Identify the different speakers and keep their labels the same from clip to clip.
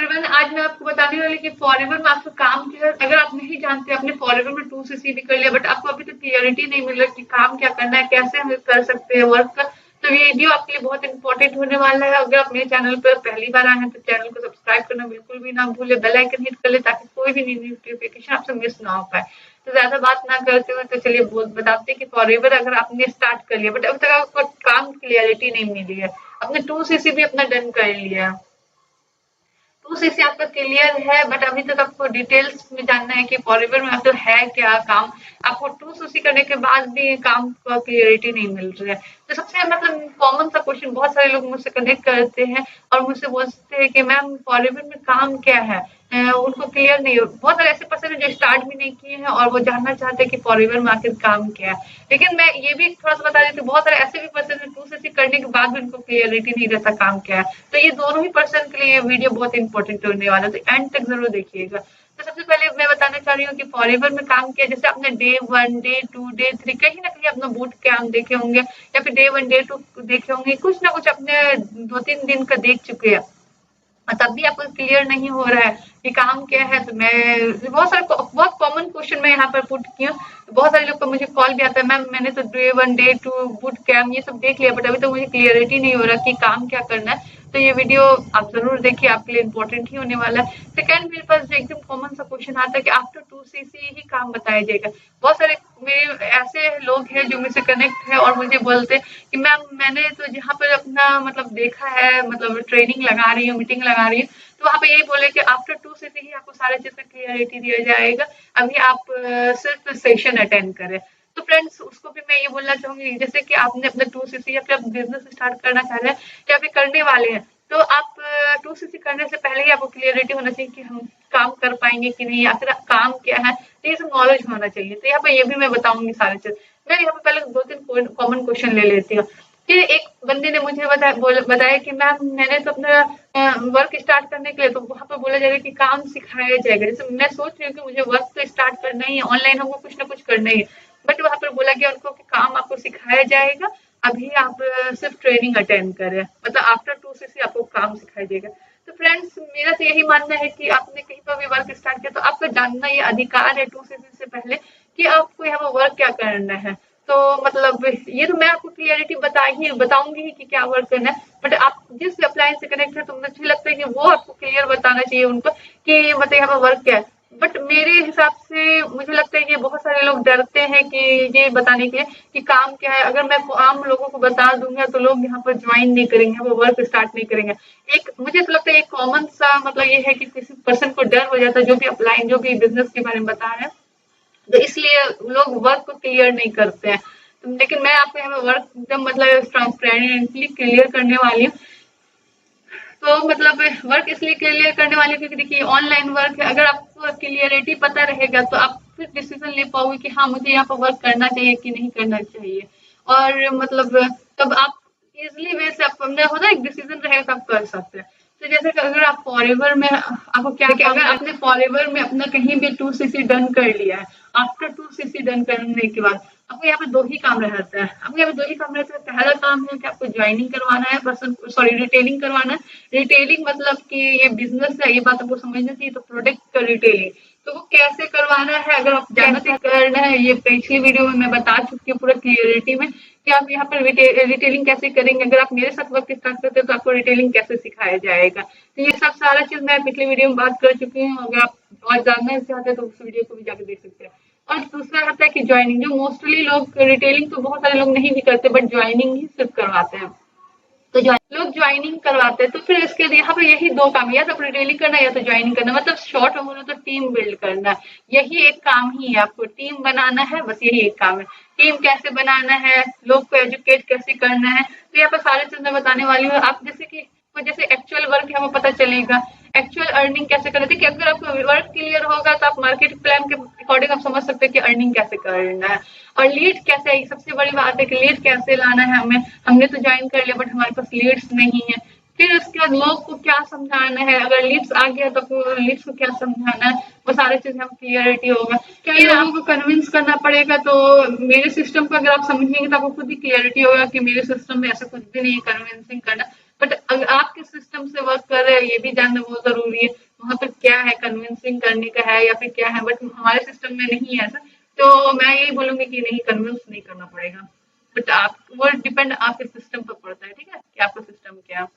Speaker 1: Everyone, आज मैं आपको बताने वाली कि फॉरएवर में आपका काम क्या है। अगर आप नहीं जानते, आपने फॉरएवर में 2cc भी कर लिया बट आपको अभी तक क्लियरिटी नहीं मिल रहा कि काम क्या करना है, कैसे हम कर सकते हैं वर्क का, तो ये वीडियो आपके लिए बहुत इंपॉर्टेंट होने वाला है। अगर आप मेरे चैनल पर पहली बार आए हैं तो चैनल को सब्सक्राइब करना बिल्कुल भी ना भूले, बेल आइकन हिट कर ले ताकि कोई भी नोटिफिकेशन आपसे मिस ना हो पाए। तो ज्यादा बात ना करते हुए तो चलिए बताते हैं कि फॉरएवर अगर आपने स्टार्ट कर लिया बट अभी तक आपको काम क्लियरिटी नहीं मिली है, आपने 2cc भी अपना डन कर लिया, 2cc आपका क्लियर है बट अभी तक आपको डिटेल्स में जानना है कि फॉरएवर में मतलब है क्या काम, आपको 2cc करने के बाद भी काम का क्लियरिटी नहीं मिल रहा है। तो सबसे मतलब कॉमन सा क्वेश्चन बहुत सारे लोग मुझसे कनेक्ट करते हैं और मुझसे पूछते हैं कि मैम फॉरएवर में काम क्या है, उनको क्लियर नहीं हो। बहुत सारे ऐसे पर्सन है जो स्टार्ट भी नहीं किए हैं और वो जानना चाहते हैं कि फॉरएवर में आखिर काम क्या है। लेकिन मैं ये भी थोड़ा सा बता देती हूँ, बहुत सारे ऐसे भी पर्सन है 2cc करने के बाद भी उनको क्लियरिटी नहीं रहता काम क्या है। तो ये दोनों ही पर्सन के लिए ये वीडियो बहुत इंपॉर्टेंट होने वाला है, तो एंड तक जरूर देखिएगा। तो सबसे पहले मैं बताना चाह रही हूँ कि फॉरएवर में काम किया, जैसे आपने डे 1, डे 2, डे 3 कहीं ना कहीं अपना बूट कैम्प देखे होंगे या फिर डे 1, डे 2 देखे होंगे, कुछ ना कुछ अपने 2-3 दिन का देख चुके हैं और तब भी आपको क्लियर नहीं हो रहा है कि काम क्या है। तो मैं बहुत कॉमन क्वेश्चन मैं यहाँ पर पुट की हूँ। बहुत सारे लोग का मुझे कॉल भी आता है, मैम मैंने तो डे 1, डे 2 बूट कैम्प ये सब देख लिया बट अभी तो मुझे क्लियरिटी नहीं हो रहा कि काम क्या करना है। तो ये वीडियो आप जरूर देखिए, आपके लिए इम्पोर्टेंट ही होने वाला है। सेकंड, मेरे पास जो एकदम कॉमन सा क्वेश्चन आता है कि आफ्टर 2cc ही काम बताया जाएगा। बहुत सारे मेरे ऐसे लोग हैं जो मुझसे कनेक्ट है और मुझे बोलते हैं कि मैम मैंने तो जहाँ पर अपना मतलब देखा है, मतलब ट्रेनिंग लगा रही हूँ, मीटिंग लगा रही हूँ, तो वहाँ पे यही बोले कि आफ्टर 2cc ही आपको सारे चीज का क्लियरिटी दिया जाएगा, अभी आप सिर्फ सेशन अटेंड करें। तो फ्रेंड्स, उसको भी मैं ये बोलना चाहूंगी, जैसे कि आपने अपना 2cc या फिर आप बिजनेस स्टार्ट करना चाह रहे हैं या फिर करने वाले हैं, तो आप 2cc करने से पहले ही आपको क्लियरिटी होना चाहिए कि हम काम कर पाएंगे कि नहीं, या फिर काम क्या है, तो ये सब नॉलेज होना चाहिए। तो यहाँ पे ये भी मैं बताऊंगी सारी चीज। मैं यहाँ पे पहले 2-3 कॉमन क्वेश्चन ले लेती हूँ। फिर एक बंदे ने मुझे बताया कि मैम मैंने तो अपना वर्क स्टार्ट करने के लिए तो वहां पर बोला जाएगा कि काम सिखाया जाएगा। जैसे मैं सोच रही हूँ कि मुझे वर्क तो स्टार्ट करना ही है, ऑनलाइन हमको कुछ ना कुछ करना ही है, बट वहां पर बोला गया उनको कि काम आपको सिखाया जाएगा, अभी आप सिर्फ ट्रेनिंग अटेंड करें, मतलब आफ्टर 2cc आपको काम सिखाया जाएगा। तो फ्रेंड्स, मेरा तो यही मानना है कि आपने कहीं पर भी वर्क स्टार्ट किया तो आपका जानना ये अधिकार है 2cc से पहले कि आपको यहाँ पर वर्क क्या करना है। तो मतलब ये तो मैं आपको क्लियरिटी बताऊंगी ही कि क्या वर्क करना है, बट आप जिस अप्लायंस से कनेक्ट है तो मुझे लगता है कि वो आपको क्लियर बताना चाहिए उनको कि मतलब यहाँ पर वर्क क्या है। बट मेरे हिसाब से मुझे लगता है कि बहुत सारे लोग डरते हैं कि ये बताने के लिए कि काम क्या है। अगर मैं आम लोगों को बता दूंगा तो लोग यहाँ पर ज्वाइन नहीं करेंगे, वो वर्क स्टार्ट नहीं करेंगे। एक मुझे तो लगता है एक कॉमन सा मतलब ये है कि किसी पर्सन को डर हो जाता है जो भी अप्लाई जो भी बिजनेस के बारे में बता रहे हैं, तो इसलिए लोग वर्क को क्लियर नहीं करते हैं। लेकिन मैं आपको यहाँ पे वर्क एकदम मतलब ट्रांसपेरेंटली क्लियर करने वाली हूँ। तो मतलब वर्क इसलिए क्लियर करने वाली क्योंकि देखिए ऑनलाइन वर्क है, अगर आपको क्लियरिटी पता रहेगा तो आप फिर डिसीजन ले पाओगे कि हाँ मुझे यहाँ पर वर्क करना चाहिए कि नहीं करना चाहिए। और मतलब तब आप इजिली वे से अपना होता है एक डिसीजन रहेगा तो आप कर सकते हैं। तो जैसे कि अगर आप फॉरएवर में आपको क्या क्या अगर आपने फॉरएवर में अपना कहीं भी 2cc डन कर लिया है, आफ्टर 2cc डन करने के बाद आपको यहाँ पे 2 ही काम रहता है। आपको यहाँ पे 2 ही काम रहता है। पहला काम है कि आपको ज्वाइनिंग करवाना है, रिटेलिंग करवाना है। रिटेलिंग मतलब कि ये बिजनेस है, ये बात आपको समझना चाहिए। तो प्रोडक्ट का रिटेलिंग तो वो कैसे करवाना है, अगर आप जानना करना है, ये पिछली वीडियो में मैं बता चुकी हूँ पूरा क्लियरिटी में कि आप यहाँ पर रिटेलिंग कैसे करेंगे। अगर आप मेरे साथ वर्क स्टार्ट करते हैं तो आपको रिटेलिंग कैसे सिखाया जाएगा, तो ये सब सारा चीज मैं पिछली वीडियो में बात कर चुकी हूँ। अगर आप और जानना चाहते हैं तो उस वीडियो को भी जाकर देख सकते हैं। और दूसरा आता है कि ज्वाइनिंग, जो मोस्टली लोग रिटेलिंग तो बहुत सारे लोग नहीं भी करते बट ज्वाइनिंग ही सिर्फ करवाते हैं। तो लोग ज्वाइनिंग करवाते हैं, तो फिर इसके यहाँ पे यही 2 काम, या तो रिटेलिंग करना या तो ज्वाइनिंग करना, मतलब शॉर्ट में बोलो तो टीम बिल्ड करना है। यही एक काम ही है, आपको टीम बनाना है, बस यही एक काम है। टीम कैसे बनाना है, लोग को एजुकेट कैसे करना है, तो यहाँ पर सारे चीज मैं बताने वाली हूँ। आप जैसे एक्चुअल वर्क है हमें पता चलेगा, एक्चुअल अर्निंग कैसे करना है। अगर आपको वर्क क्लियर होगा तो आप मार्केट प्लान के अकॉर्डिंग आप समझ सकते हैं कि अर्निंग कैसे करना है। और लीड कैसे है, सबसे बड़ी बात है कि लीड कैसे लाना है हमें। हमने तो ज्वाइन कर लिया बट हमारे पास लीड्स नहीं है, फिर उसके बाद लोग को क्या समझाना है, अगर लीड्स आ गया तो लीड्स को क्या समझाना है, वो सारी चीजें हम क्लियरिटी होगा। क्या लोगों को कन्विंस करना पड़ेगा, तो मेरे सिस्टम को अगर आप समझेंगे तो आपको खुद ही क्लियरिटी होगा कि मेरे सिस्टम में ऐसा कुछ भी नहीं है कन्विंसिंग करना। बट अगर आप किस सिस्टम से वर्क कर रहे हैं ये भी जानना बहुत जरूरी है, वहां पर क्या है, कन्विंसिंग करने का है या फिर क्या है, बट हमारे सिस्टम में नहीं है ऐसा। तो मैं यही बोलूंगी कि नहीं, कन्विंस नहीं करना पड़ेगा, बट आप वो डिपेंड आपके सिस्टम पर पड़ता है, ठीक है, कि आपका सिस्टम क्या है।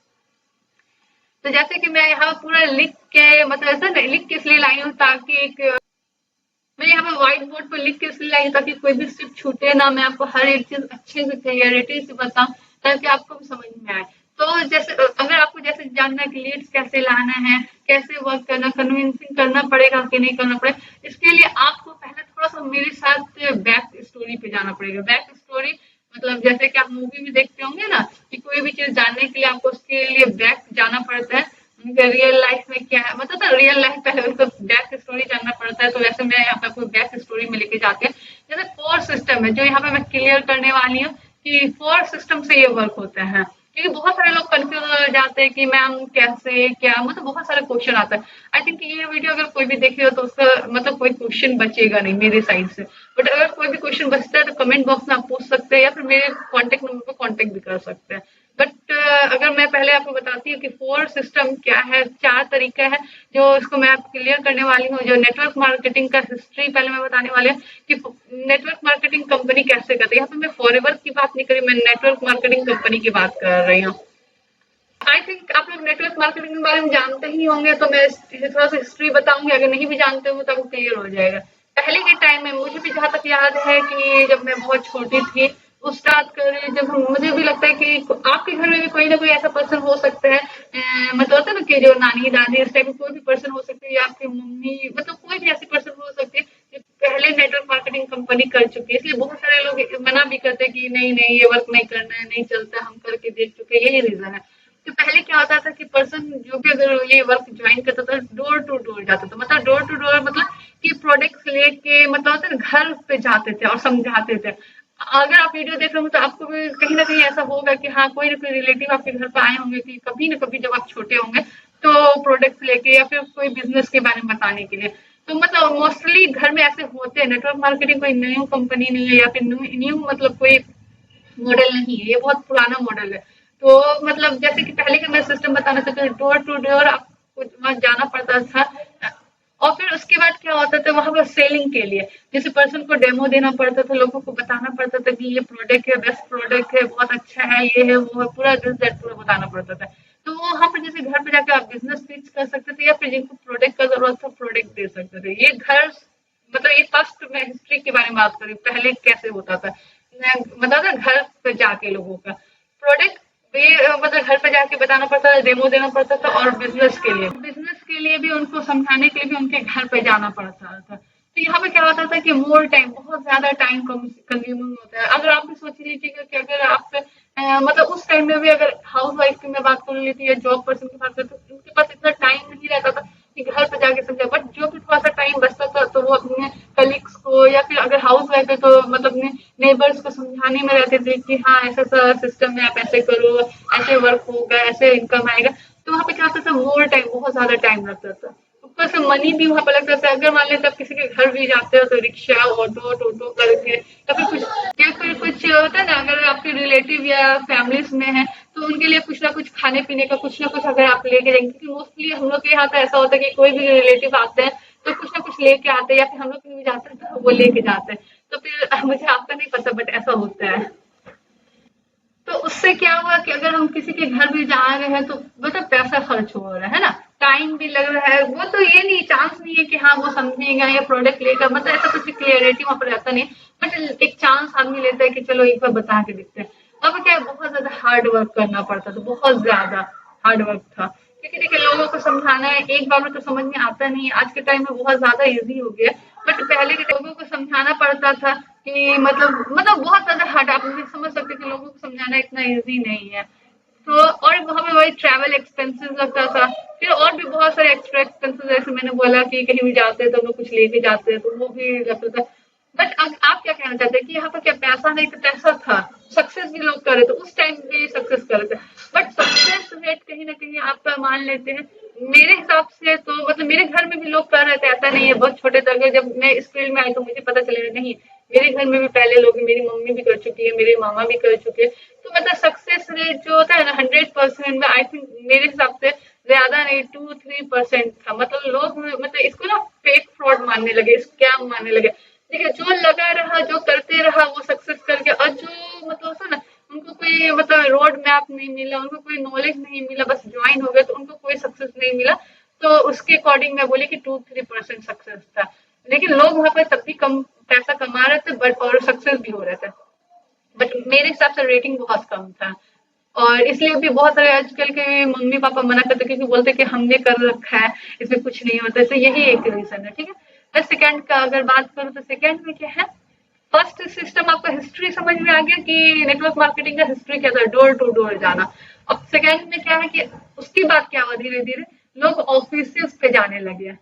Speaker 1: तो जैसे कि मैं यहाँ पूरा लिख के, मतलब ऐसा नहीं लिख के इसलिए लाई हूँ ताकि एक, मैं यहाँ पे व्हाइट बोर्ड पर लिख के इसलिए लाई हूँ ताकि कोई भी स्टेप छूटे ना, मैं आपको हर एक चीज अच्छे से क्लियरिटी से बताऊं ताकि आपको भी समझ में आए। तो जैसे अगर आपको जैसे जानना है कि लीड्स कैसे लाना है, कैसे वर्क करना, कन्विंसिंग करना पड़ेगा कि नहीं करना पड़ेगा, इसके लिए आपको पहले थोड़ा सा मेरे साथ बैक स्टोरी पे जाना पड़ेगा। बैक स्टोरी मतलब जैसे कि आप मूवी में देखते होंगे ना कि कोई भी चीज जानने के लिए आपको उसके लिए बैक जाना पड़ता है, उनका रियल लाइफ में क्या है, मतलब तो रियल लाइफ पहले उनको बैक स्टोरी जानना पड़ता है। तो वैसे मैं यहाँ पे आपको बैक स्टोरी में लेके जाते हैं। जैसे फोर सिस्टम है जो यहाँ पे मैं क्लियर करने वाली हूँ कि फोर सिस्टम से ये वर्क होता है, क्योंकि बहुत सारे लोग कंफ्यूज हो जाते हैं कि मैम कैसे क्या, मतलब बहुत सारे क्वेश्चन आता है। आई थिंक ये वीडियो अगर कोई भी देखेगा तो उसका मतलब कोई क्वेश्चन बचेगा नहीं मेरे साइड से, बट अगर कोई भी क्वेश्चन बचता है तो कमेंट बॉक्स में आप पूछ सकते हैं या फिर मेरे कॉन्टेक्ट नंबर पर कॉन्टेक्ट भी कर सकते हैं। बट अगर मैं पहले आपको बताती हूँ कि फोर सिस्टम क्या है, चार तरीका है जो इसको मैं आप क्लियर करने वाली हूँ। जो नेटवर्क मार्केटिंग का हिस्ट्री पहले मैं बताने वाली हूँ कि नेटवर्क मार्केटिंग कंपनी कैसे करती है। यहाँ पे मैं फॉरएवर की बात नहीं करी, मैं नेटवर्क मार्केटिंग कंपनी की बात कर रही हूँ। आई थिंक आप लोग नेटवर्क मार्केटिंग के बारे में जानते ही होंगे, तो मैं थोड़ा सा हिस्ट्री बताऊंगी, अगर नहीं भी जानते हो तो आपको क्लियर हो जाएगा। पहले के टाइम में मुझे भी जहाँ तक याद है कि जब मैं बहुत छोटी थी उस बात करें, जब हम, मुझे भी लगता है कि आपके घर में भी कोई ना कोई ऐसा पर्सन हो सकता है, मतलब होता है ना कि जो नानी दादी इस टाइप में कोई भी पर्सन हो सकती है, या आपकी मम्मी, मतलब कोई भी ऐसी पर्सन हो सकती है जो पहले नेटवर्क मार्केटिंग कंपनी कर चुकी है। इसलिए बहुत सारे लोग मना भी करते हैं कि नहीं नहीं ये वर्क नहीं करना है, नहीं चलता, हम करके देख चुके हैं, यही रीजन है। तो पहले क्या होता था कि पर्सन जो भी अगर ये वर्क ज्वाइन करता था डोर टू डोर जाता था, मतलब डोर टू डोर मतलब कि प्रोडक्ट्स लेके, मतलब होता है ना घर पे जाते थे और समझाते थे। अगर आप वीडियो देख रहे हो तो आपको भी कहीं ना कहीं ऐसा होगा कि हाँ कोई ना कोई रिलेटिव आपके घर पे आए होंगे कि कभी ना कभी जब आप छोटे होंगे, तो प्रोडक्ट्स लेके या फिर कोई बिजनेस के बारे में बताने के लिए। तो मतलब मोस्टली घर में ऐसे होते हैं। नेटवर्क मार्केटिंग कोई न्यू कंपनी नहीं है या फिर न्यू मतलब कोई मॉडल नहीं है, ये बहुत पुराना मॉडल है। तो मतलब जैसे कि पहले का मैं सिस्टम बताना चाहती हूँ, डोर टू डोर आपको वहाँ जाना पड़ता था, और फिर उसके बाद क्या होता था वहां पर सेलिंग के लिए जैसे पर्सन को डेमो देना पड़ता था, लोगों को बताना पड़ता था कि ये प्रोडक्ट है, बेस्ट प्रोडक्ट है, बहुत अच्छा है, ये है वो है, पूरा दिस दैट पूरा बताना पड़ता था। तो वहां पर जैसे घर पे जाकर आप बिजनेस पिच कर सकते थे या फिर जिनको प्रोडक्ट का जरूरत था प्रोडक्ट दे सकते थे। ये घर, मतलब ये फर्स्ट मैं हिस्ट्री के बारे में बात करी पहले कैसे होता था। मैं बता था घर पे जाके लोगों का प्रोडक्ट मतलब घर पे जाके बताना पड़ता था, डेमो देना पड़ता था, और बिजनेस के लिए भी उनको समझाने के लिए भी उनके घर पे जाना पड़ता था। तो यहाँ पे क्या होता था कि मोर टाइम, बहुत ज्यादा टाइम कंज्यूमिंग होता है। अगर आप भी सोच लीजिएगा कि अगर आप मतलब उस टाइम में भी अगर हाउस वाइफ की मैं बात कर लेती है, जॉब पर्सन की बात करती तो उनके पास इतना टाइम नहीं रहता था कि घर पे जाके समझा, बट जो भी थोड़ा सा टाइम बचता था तो वो अपने कलीग्स को या फिर अगर हाउस वाइफ है तो मतलब अपने नेबर्स को समझाने में रहते थे कि हाँ ऐसा सा सिस्टम है, आप ऐसे करो, ऐसे वर्क होगा, ऐसे इनकम आएगा। तो वहाँ पे क्या होता था, मोर टाइम, बहुत ज्यादा टाइम लगता था, ऊपर से मनी भी वहां पर लगता था। अगर मान लेते आप किसी के घर भी जाते हो तो रिक्शा, ऑटो, टोटो करके या फिर कुछ होता है ना, अगर आपके रिलेटिव या फैमिलीज में है तो उनके लिए कुछ ना कुछ खाने पीने का कुछ ना कुछ अगर आप लेके जाएंगे, क्योंकि मोस्टली हम लोग के यहाँ तो ऐसा होता है कि कोई भी रिलेटिव आते हैं तो कुछ ना कुछ लेके आते हैं, या फिर हम लोग भी जाते हैं तो वो लेके जाते हैं। तो फिर मुझे आपका नहीं पता बट ऐसा होता है। तो उससे क्या हुआ कि अगर हम किसी के घर भी जा रहे हैं तो मतलब पैसा खर्च हो रहा है ना, टाइम भी लग रहा है, वो तो ये नहीं, चांस नहीं है कि हाँ वो समझेगा या प्रोडक्ट लेगा, मतलब ऐसा कुछ क्लियरिटी वहां पर रहता नहीं। बट एक चांस आदमी लेता है कि चलो एक बार बता के देखते हैं। अब क्या है, बहुत ज्यादा हार्ड वर्क करना पड़ता था, बहुत ज्यादा हार्ड वर्क था, क्योंकि देखिए लोगों को समझाना है, एक बार में तो समझ में आता नहीं है। आज के टाइम में बहुत ज्यादा इजी हो गया, बट पहले के लोगों को समझाना पड़ता था कि मतलब बहुत ज्यादा हार्ड, आप मुझे समझ सकते हैं कि लोगों को समझाना इतना इजी नहीं है। तो और वहां पे वही ट्रैवल एक्सपेंसेस लगता था, फिर और भी बहुत सारे एक्स्ट्रा एक्सपेंसेस, जैसे मैंने बोला कि कहीं भी जाते हैं तो हम लोग कुछ लेके जाते हैं तो वो भी लगता था। बट आप क्या कहना चाहते हैं कि यहाँ पर क्या पैसा नहीं था, पैसा था, सक्सेस भी लोग कर रहे थे, उस टाइम भी सक्सेस कर रहे थे। बट सक्सेस रेट कहीं ना कहीं आपका मान लेते हैं, मेरे हिसाब से तो मतलब मेरे घर में भी लोग कर रहे थे, ऐसा नहीं है, बहुत छोटे थे। अगर जब मैं इस फील्ड में आई तो मुझे पता चलेगा नहीं, मेरे घर में भी पहले लोग, मेरी मम्मी भी कर चुकी है, मेरे मामा भी कर चुके हैं। तो मतलब सक्सेस रेट जो होता है ना 100% में, आई थिंक मेरे हिसाब से ज्यादा नहीं, 2-3% था। मतलब लोग मतलब इसको ना फेक फ्रॉड मानने लगे, स्कैम मानने लगे। देखिए जो लगा रहा, जो करते रहा, वो सक्सेस करके, और जो मतलब होता है ना, उनको कोई मतलब रोड मैप नहीं मिला, उनको कोई नॉलेज नहीं मिला, बस ज्वाइन हो गए, तो उनको कोई सक्सेस नहीं मिला। तो उसके अकॉर्डिंग मैं बोली कि 2-3% सक्सेस था। लेकिन लोग वहां पर तब भी कम पैसा कमा रहे थे, बट और सक्सेस भी हो रहे थे। बट मेरे हिसाब से रेटिंग बहुत कम था। और इसलिए भी बहुत सारे आजकल के मम्मी पापा मना करते, क्योंकि बोलते कि हमने कर रखा है, इसमें कुछ नहीं होता। तो यही एक रीजन है, ठीक है। तो सेकंड का अगर बात करूँ, तो सेकंड में क्या है, फर्स्ट सिस्टम आपका हिस्ट्री समझ में आ गया कि नेटवर्क मार्केटिंग का हिस्ट्री क्या था, डोर टू डोर जाना। अब सेकंड में क्या है कि उसके बाद क्या हुआ, धीरे धीरे लोग ऑफिस पे जाने लगे,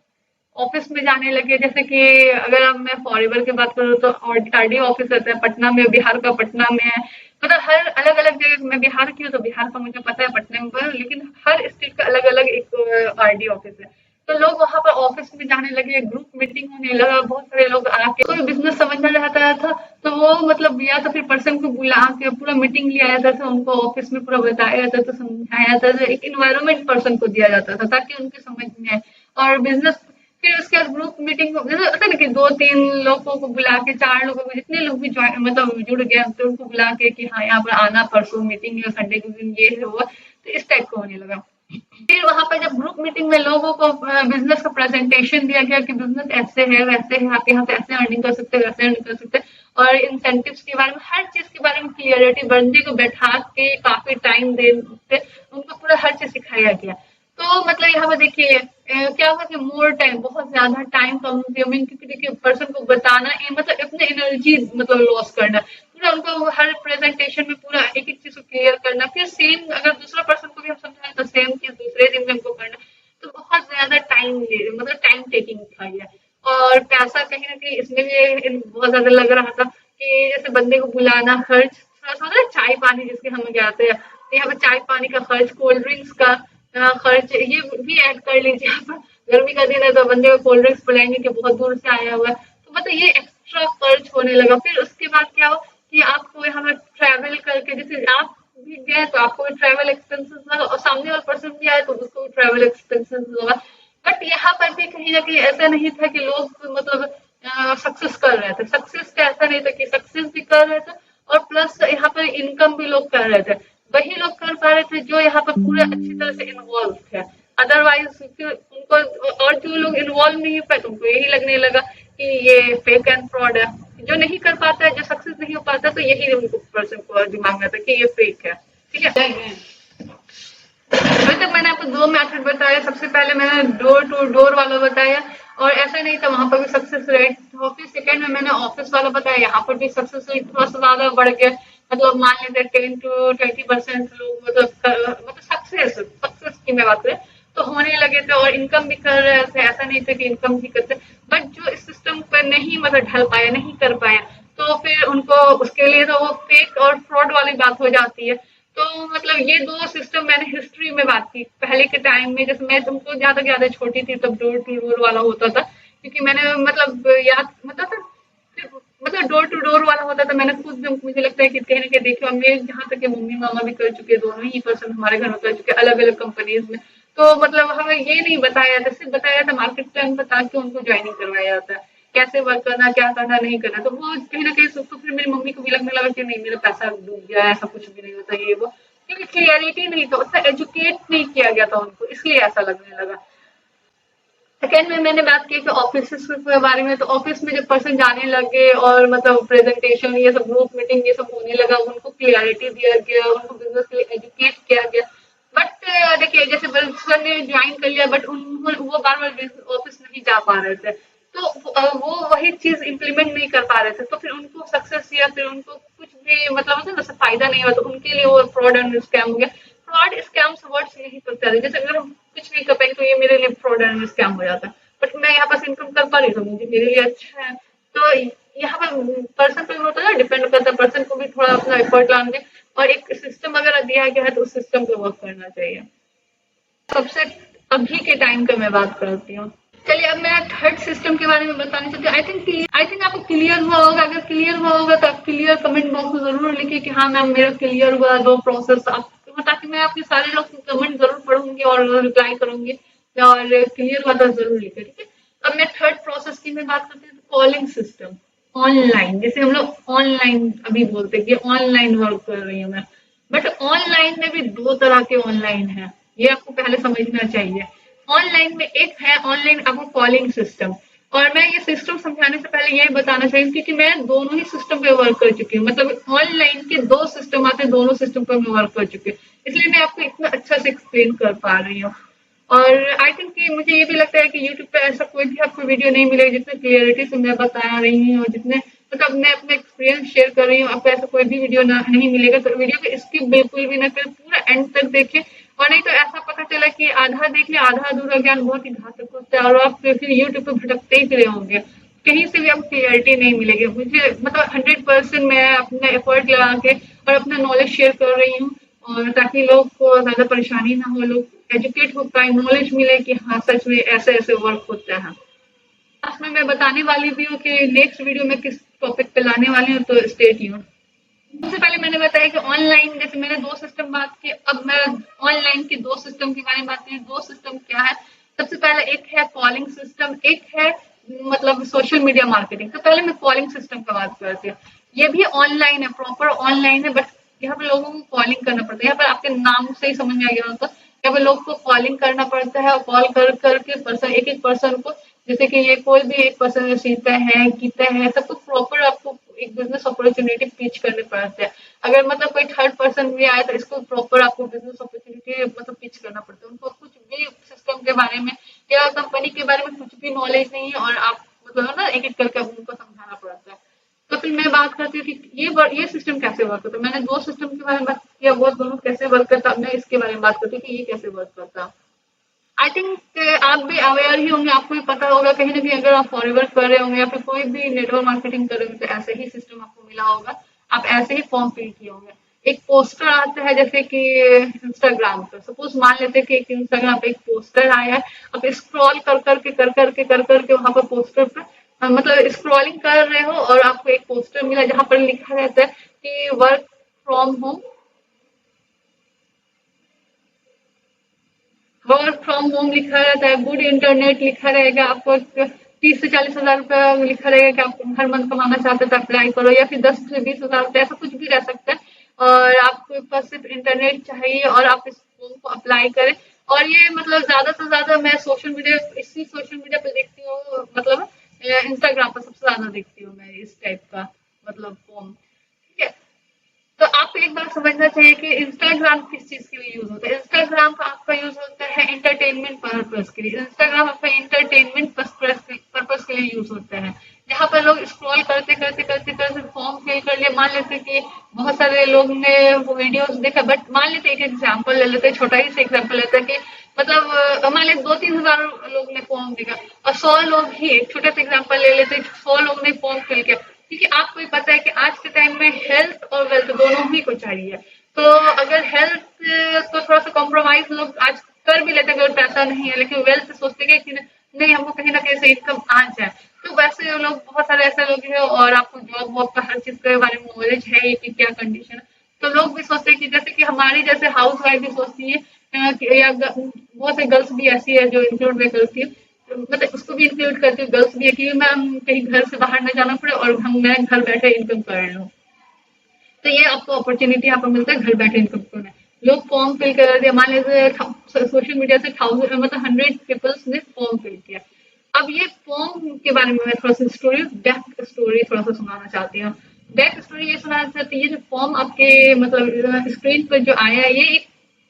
Speaker 1: ऑफिस में जाने लगे। जैसे कि अगर अब मैं फॉरएवर की बात करूँ, तो आरडीओ ऑफिस रहता है पटना में, बिहार का पटना में है। मतलब हर अलग अलग जगह, मैं बिहार की हूँ तो बिहार का मुझे पता है, पटना में पर, लेकिन हर स्टेट का अलग अलग एक आरडीओ ऑफिस है। तो लोग वहां पर ऑफिस में जाने लगे, ग्रुप मीटिंग होने लगा, बहुत सारे लोग आके कोई बिजनेस समझना चाहता था, तो वो मतलब या तो फिर पर्सन को बुला के पूरा मीटिंग लिया जाता था, उनको ऑफिस में पूरा बताया जाता था, समझाया जाता था, एक इन्वायरमेंट पर्सन को दिया जाता था ताकि उनके समझ में आए। और बिजनेस फिर उसके बाद ग्रुप मीटिंग होता है ना कि 2-3 लोगों को बुला के, 4 लोगों को, जितने लोग भी ज्वाइन मतलब जुड़ गए, तो उनको बुला के कि हाँ यहाँ पर आना, परसों मीटिंग है, संडे के दिन ये है वो। तो इस टाइप का होने लगा। फिर वहां पर जब ग्रुप मीटिंग में लोगों को बिजनेस का प्रेजेंटेशन दिया गया कि बिजनेस ऐसे है, वैसे है, आप यहाँ से ऐसे अर्निंग कर सकते हैं, वैसे अर्निंग कर सकते हैं, और इंसेंटिव्स के बारे में, हर चीज के बारे में क्लियरिटी, बंदे को बैठा के काफी टाइम देते उनको पूरा हर चीज सिखाया गया। तो मतलब यहाँ पे देखिए क्या हुआ कि मोर टाइम, बहुत ज्यादा टाइम कंज्यूमिंग, क्योंकि देखिए पर्सन को बताना मतलब इतने एनर्जी मतलब लॉस करना, पूरा उनको हर प्रेजेंटेशन में पूरा एक एक चीज को क्लियर करना, फिर सेम अगर दूसरा पर्सन को भी हम समझाएं तो सेम चीज दूसरे दिन में हमको करना। तो बहुत ज्यादा टाइम मतलब टाइम टेकिंग था ये। और पैसा कहीं ना कहीं इसमें भी बहुत ज्यादा लग रहा था कि जैसे बंदे को बुलाना, खर्च थोड़ा सा चाय पानी जिसके हम कहते हैं, तो यहाँ पे चाय पानी का खर्च, कोल्ड ड्रिंक्स का खर्च, ये भी ऐड कर लीजिए आप। गर्मी का दिन है तो बंदे को कोल्ड ड्रिंक्स पिलाएंगे कि बहुत दूर से आया हुआ है, तो मतलब ये एक्स्ट्रा खर्च होने लगा। फिर उसके बाद क्या हो कि आपको यहाँ पर ट्रैवल करके, जैसे आप भी गए तो आपको भी ट्रैवल एक्सपेंसेस लगा, और सामने वाला पर्सन भी आए तो उसको भी ट्रैवल एक्सपेंसेस लगा। बट यहाँ पर भी कहीं ना कहीं ऐसा नहीं था कि लोग मतलब सक्सेस कर रहे थे। सक्सेस का ऐसा नहीं था कि सक्सेस भी कर रहे थे और प्लस यहाँ पर इनकम भी लोग कर रहे थे। वही लोग कर पा रहे थे जो यहाँ पर पूरे अच्छी तरह से इन्वॉल्व थे। अदरवाइज उनको, और जो लोग इन्वॉल्व नहीं हो पाए तो उनको यही लगने लगा कि ये फेक एंड फ्रॉड है। जो नहीं कर पाता है, जो सक्सेस नहीं हो पाता, तो यही उनको पर्सन को दिमाग में आता है कि ये फेक है। ठीक है, अभी तक मैंने आपको 2 मेथड बताया। सबसे पहले मैंने डोर टू डोर वाला बताया, और ऐसा नहीं था, वहां पर भी सक्सेस रेट था। फिर सेकंड में मैंने ऑफिस वाला बताया, यहाँ पर भी सक्सेस रेट थोड़ा सा ज्यादा बढ़ गया। मतलब मान लेते 10-20% लोग मतलब सक्सेस सक्सेस की मैं बात करें तो होने लगे थे, और इनकम भी कर रहे थे। ऐसा नहीं था कि इनकम ही करते, बट जो इस सिस्टम पर नहीं मतलब ढल पाया, नहीं कर पाया, तो फिर उनको उसके लिए तो वो फेक और फ्रॉड वाली बात हो जाती है। तो मतलब ये 2 सिस्टम मैंने हिस्ट्री में बात की पहले के टाइम में। जैसे मैं तुमको ज्यादा छोटी थी तब डोर टू डोर वाला होता था, क्योंकि मैंने मतलब याद मतलब डोर टू डोर वाला होता था। मैंने खुद मुझे लगता है कि कहीं ना कहीं देखिए, और मेरे जहाँ तक मम्मी मामा भी कर चुके हैं, दोनों ही पर्सन हमारे घर में कर चुके हैं अलग अलग कंपनीज में। तो मतलब हमें ये नहीं बताया जाता, सिर्फ बताया जाता मार्केट प्लान बता के उनको ज्वाइनिंग करवाया जाता है, कैसे वर्क करना, क्या करना, नहीं करना। तो वो कहीं ना कहीं तो फिर मेरी मम्मी को भी लगने लगा कि नहीं मेरा पैसा डूब गया, ऐसा कुछ भी नहीं होता ये वो, क्योंकि क्लियरिटी नहीं था, उतना एजुकेट नहीं किया गया था उनको, इसलिए ऐसा लगने लगा। सेकेंड में मैंने बात की कि ऑफिस के बारे में। तो ऑफिस में जब पर्सन जाने लगे और मतलब प्रेजेंटेशन, ये सब ग्रुप मीटिंग ये सब होने लगा, उनको क्लियरिटी दिया गया, उनको बिजनेस के लिए एजुकेट किया गया। बट देखिए जैसे पर्सन ने ज्वाइन कर लिया, बट वो बार बार ऑफिस नहीं जा पा रहे थे, तो वो वही चीज इम्प्लीमेंट नहीं कर पा रहे थे, तो फिर उनको सक्सेस या फिर उनको कुछ भी मतलब होता है ना फायदा नहीं हुआ, तो उनके लिए वो फ्रॉड एंड स्कैम हो गया। फ्रॉड स्कैम वर्ड्स यही पड़ते हैं, जैसे अगर हम कुछ नहीं कर पाएंगे तो ये मेरे लिए फ्रॉड एंड स्कैम हो जाता है। बट मैं यहाँ पास इनकम कर पा रही हूँ, मुझे मेरे लिए अच्छा है। तो यहाँ पर पर्सन पे होता है, डिपेंड करता है, पर्सन को भी थोड़ा अपना एफर्ट लाना चाहिए, और एक सिस्टम अगर दिया गया है तो उस सिस्टम पे वर्क करना चाहिए। सबसे अभी के टाइम पे मैं बात करती हूँ। चलिए अब मैं थर्ड सिस्टम के बारे में बताना चाहती हूँ। आई थिंक आपको क्लियर हुआ होगा। अगर क्लियर हुआ होगा तो आप क्लियर कमेंट बॉक्स में जरूर लिखिए कि हाँ मैम मेरा क्लियर हुआ 2 प्रोसेस, आप ताकि मैं आपके सारे लोग कमेंट जरूर पढ़ूंगी और रिप्लाई करूंगी, और क्लियर हुआ तो जरूर लिखे, ठीक है। अब मैं थर्ड प्रोसेस की मैं बात करती हूँ, कॉलिंग सिस्टम ऑनलाइन, जैसे हम लोग ऑनलाइन अभी बोलते हैं कि ऑनलाइन वर्क कर रही हूँ मैं, बट ऑनलाइन में भी 2 तरह के ऑनलाइन है, ये आपको पहले समझना चाहिए। ऑनलाइन में एक है ऑनलाइन आपको कॉलिंग सिस्टम, और मैं ये सिस्टम समझाने से पहले ये बताना चाहिए क्योंकि मैं दोनों ही सिस्टम पे वर्क कर चुकी हूँ, मतलब ऑनलाइन के 2 सिस्टम आते हैं, दोनों सिस्टम पे मैं वर्क कर चुकी हूँ, इसलिए मैं आपको इतना अच्छा से एक्सप्लेन कर पा रही हूँ। और आई थिंक कि मुझे ये भी लगता है कि यूट्यूब पे ऐसा कोई भी आपको वीडियो नहीं मिलेगा जितने क्लियरिटी से मैं बता रही हूँ, और जितने मतलब मैं अपना एक्सपीरियंस शेयर कर रही हूँ, आपको ऐसा कोई भी वीडियो नहीं मिलेगा। तो वीडियो को स्किप बिल्कुल भी ना करें, पूरा एंड तक देखें, और नहीं तो ऐसा पता चला कि आधा देख लिया, आधा अधूरा ज्ञान बहुत ही घातक होता है, और आप फिर यूट्यूब पे भटकते ही फिरे होंगे, कहीं से भी आपको क्लियरिटी नहीं मिलेगी। मुझे मतलब 100% मैं अपना एफर्ट लगा के और अपना नॉलेज शेयर कर रही हूँ, और ताकि लोग को ज्यादा परेशानी ना हो, लोग एजुकेट हो पाए, नॉलेज मिले कि हाँ सच में ऐसे ऐसे वर्क होता है। लास्ट में मैं बताने वाली भी हूँ कि नेक्स्ट वीडियो में किस टॉपिक पे लाने वाली हूँ, तो स्टे ट्यून्ड। सबसे पहले मैंने बताया कि ऑनलाइन, जैसे मैंने 2 सिस्टम बात की, अब मैं ऑनलाइन के 2 सिस्टम के बारे में बात करूँ। 2 सिस्टम क्या है? सबसे पहले एक है कॉलिंग सिस्टम, एक है मतलब सोशल मीडिया मार्केटिंग। तो पहले मैं कॉलिंग सिस्टम की बात करती हूँ। ये भी ऑनलाइन है, प्रॉपर ऑनलाइन है, बट यहाँ पे लोगों को कॉलिंग करना पड़ता है। यहाँ पर आपके नाम से ही समझ में आ गया होगा, यहाँ पे लोग को कॉलिंग करना पड़ता है, और कॉल कर करके पर्सन एक एक पर्सन को, जैसे कि ये कोई भी एक पर्सन सीता है, गीता है, सबको प्रॉपर आपको एक बिजनेस अपॉर्चुनिटी पिच करने पड़ते हैं। अगर मतलब कोई थर्ड पर्सन भी आए तो इसको प्रॉपर आपको बिजनेस अपॉर्चुनिटी मतलब पिच करना पड़ता है। उनको कुछ भी सिस्टम के बारे में या कंपनी के बारे में कुछ भी नॉलेज नहीं है, और आप मतलब ना एक एक करके उनको समझाना पड़ता है। तो फिर मैं बात करती हूँ कि ये सिस्टम कैसे वर्क करता है। मैंने 2 सिस्टम के बारे में बात किया, वो दोनों कैसे वर्क करता है। मैं इसके बारे में बात करती हूँ कि ये कैसे वर्क करता है। आई थिंक आप भी अवेयर ही होंगे, आपको भी पता होगा कहीं ना कहीं, अगर आप फॉरवर्ड कर रहे होंगे या फिर कोई भी नेटवर्क मार्केटिंग कर रहे होंगे तो ऐसे ही सिस्टम आपको मिला होगा, आप ऐसे ही फॉर्म फिल किए होंगे। एक पोस्टर आता है, जैसे कि इंस्टाग्राम पर सपोज मान लेते हैं कि एक इंस्टाग्राम पे एक पोस्टर आया है, आप स्क्रॉल कर करके वहां पर पोस्टर पर मतलब स्क्रॉलिंग कर रहे हो, और आपको एक पोस्टर मिला जहां पर लिखा रहता है कि work from home, work from home लिखा रहता है, गुड इंटरनेट लिखा रहेगा, आपको 30 से 40 हजार रुपया लिखा रहेगा कि आप हर मंथ कमाना चाहते हो तो अप्लाई करो, या फिर 10 से 20 हजार रुपया, ऐसा कुछ भी रह सकता है। और आपको पास सिर्फ इंटरनेट चाहिए और आप इस फॉर्म को अप्लाई करें। और ये मतलब ज्यादा से ज्यादा मैं सोशल मीडिया पे देखती हूँ, मतलब इंस्टाग्राम पर सबसे ज्यादा देखती हूँ मैं इस टाइप का मतलब फॉर्म, ठीक है। तो आपको एक बात समझना चाहिए कि इंस्टाग्राम किस चीज के लिए यूज होता है। इंस्टाग्राम का आपका यूज होता है एंटरटेनमेंट पर्पज के लिए। इंस्टाग्राम आपका एंटरटेनमेंट पर्पज के लिए यूज होता है, जहाँ पर लोग स्क्रॉल करते करते करते करते फॉर्म फिल कर लिया। मान लेते कि बहुत सारे लोग ने वो वीडियोस देखा, बट मान लेते एक एग्जाम्पल ले लेते, छोटा ही से एग्जाम्पल लेते कि मतलब मान लेते 2-3 हजार लोग ने फॉर्म देखा, और 100 लोग ही, एक छोटा सा एग्जाम्पल ले लेते, 100 लोग ने फॉर्म फिल किया, क्योंकि आपको भी पता है कि आज के टाइम में हेल्थ और वेल्थ दोनों ही को चाहिए। तो अगर हेल्थ तो थोड़ा सा कॉम्प्रोमाइज लोग आज कर भी लेते हैं अगर पैसा नहीं है, लेकिन वेल्थ सोचते हैं कि नहीं हमको कहीं ना कहीं से इनकम आ जाए। तो वैसे लोग बहुत सारे ऐसे लोग हैं, और आपको जॉब वॉब का हर चीज के बारे में नॉलेज है ही कि क्या कंडीशन है। तो लोग भी सोचते हैं कि जैसे कि हमारी जैसे हाउस वाइफ भी सोचती है या बहुत से गर्ल्स भी ऐसी है जो इंक्लूड में करती है, मतलब उसको भी इंक्लूड करती हूँ, गर्ल्स भी है कि मैम कहीं घर से बाहर न जाना पड़े और मैं घर बैठे इनकम कर लूँ। तो ये आपको अपॉर्चुनिटी यहाँ पर मिलता है घर बैठे इनकम करना। लोग फॉर्म फिल कर दिया, मान लीजिए सोशल मीडिया से 1000 मतलब 100 पीपल्स ने फॉर्म फिल किया। अब ये फॉर्म के बारे में मैं थोड़ा सा बैक स्टोरी थोड़ा सा सुनाना चाहती हूँ। बैक स्टोरी ये सुनाना चाहती है, ये जो फॉर्म आपके मतलब स्क्रीन पर जो आया है, ये एक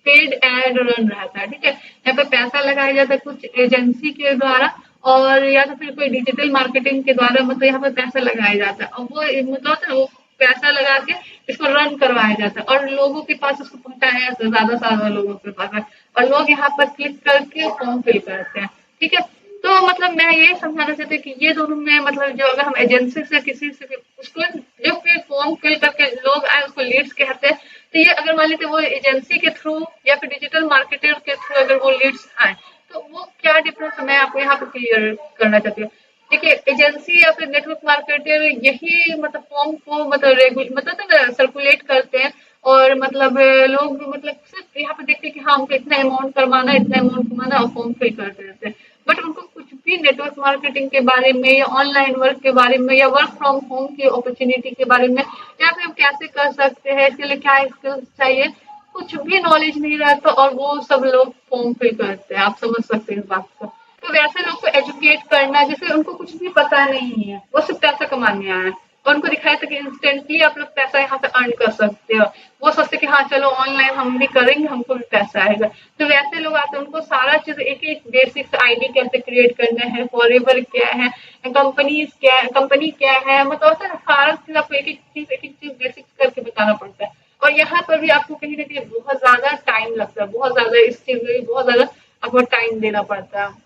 Speaker 1: पेड एड रन रहा था, ठीक है। यहाँ पे पैसा लगाया जाता है कुछ एजेंसी के द्वारा, और या तो फिर कोई डिजिटल मार्केटिंग के द्वारा, मतलब यहाँ पे पैसा लगाया जाता है, और वो मतलब होता है वो पैसा लगा के इसको रन करवाया जाता है, और लोगों के पास उसको पहुंचाया जाता है, ज्यादा से ज्यादा लोगों के पास है, और लोग यहाँ पर क्लिक करके फॉर्म फिल करते हैं, ठीक है। तो मतलब मैं ये समझाना चाहती हूँ कि ये दोनों में मतलब जो अगर हम एजेंसी से किसी से उसको जो फिर फॉर्म फिल करके लोग आए उसको लीड्स कहते हैं। तो ये अगर मान लीजिए वो एजेंसी के थ्रू या फिर डिजिटल मार्केटर के थ्रू अगर वो लीड्स आए, तो वो क्या डिफरेंस है मैं आपको यहाँ पे क्लियर करना चाहती हूँ। देखिए एजेंसी या फिर नेटवर्क मार्केटर यही मतलब फॉर्म को मतलब रेगुलर मतलब ना सर्कुलेट करते हैं, और मतलब लोग मतलब सिर्फ यहाँ पे देखते हैं कि हाँ हमको इतना अमाउंट करवाना है, इतना अमाउंट कमाना, और फॉर्म फिल करते रहते हैं। बट उनको कुछ भी नेटवर्क मार्केटिंग के बारे में या ऑनलाइन वर्क के बारे में या वर्क फ्रॉम होम की अपॉर्चुनिटी के बारे में या फिर हम कैसे कर सकते हैं, इसके लिए क्या स्किल्स चाहिए, कुछ भी नॉलेज नहीं रहता, और वो सब लोग फॉर्म फिल करते हैं। आप समझ सकते हैं इस बात को। तो वैसे लोग को एजुकेट करना, जैसे उनको कुछ भी पता नहीं है, वो सिर्फ पैसा कमाने आए हैं, और उनको दिखाया था कि इंस्टेंटली आप लोग पैसा यहाँ से अर्न कर सकते हो। वो सोचते कि हाँ चलो ऑनलाइन हम भी करेंगे, हमको भी पैसा आएगा। तो वैसे लोग आते हैं, उनको सारा चीज एक एक बेसिक्स आईडी कैसे क्रिएट करना है, फॉरएवर क्या है, कंपनी क्या है, मतलब होता है ना सारा चीज आपको एक एक चीज बेसिक्स करके बताना पड़ता है। और यहाँ पर भी आपको कहीं ना कहीं बहुत ज्यादा टाइम लगता है, बहुत ज्यादा इस चीज में बहुत ज्यादा आपको टाइम देना पड़ता है।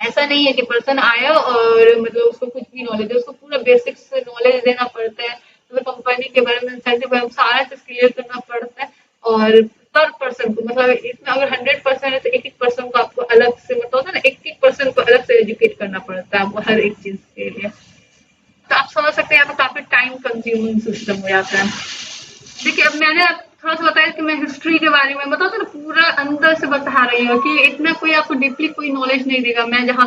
Speaker 1: ऐसा नहीं है कि पर्सन आया और मतलब उसको कुछ भी नॉलेज है, उसको पूरा बेसिक्स से नॉलेज देना पड़ता है, मतलब कंपनी के बारे में, इंसेंटिव के बारे में सारा चीज क्लियर करना पड़ता है। और पर पर्सन को मतलब इसमें अगर 100% है तो एक एक पर्सन को आपको अलग से मतलब होता है ना, एक एक पर्सन को अलग से एजुकेट करना पड़ता है आपको हर एक चीज के लिए। तो आप समझ सकते हैं यहाँ पे काफी टाइम कंज्यूमिंग सिस्टम हो जाता है। देखिए अब मैंने थोड़ा सा बताया कि मैं हिस्ट्री के बारे में मतलब ना पूरा अंदर से बता रही हूँ कि इतना कोई आपको डीपली कोई नॉलेज नहीं देगा, मैं जहाँ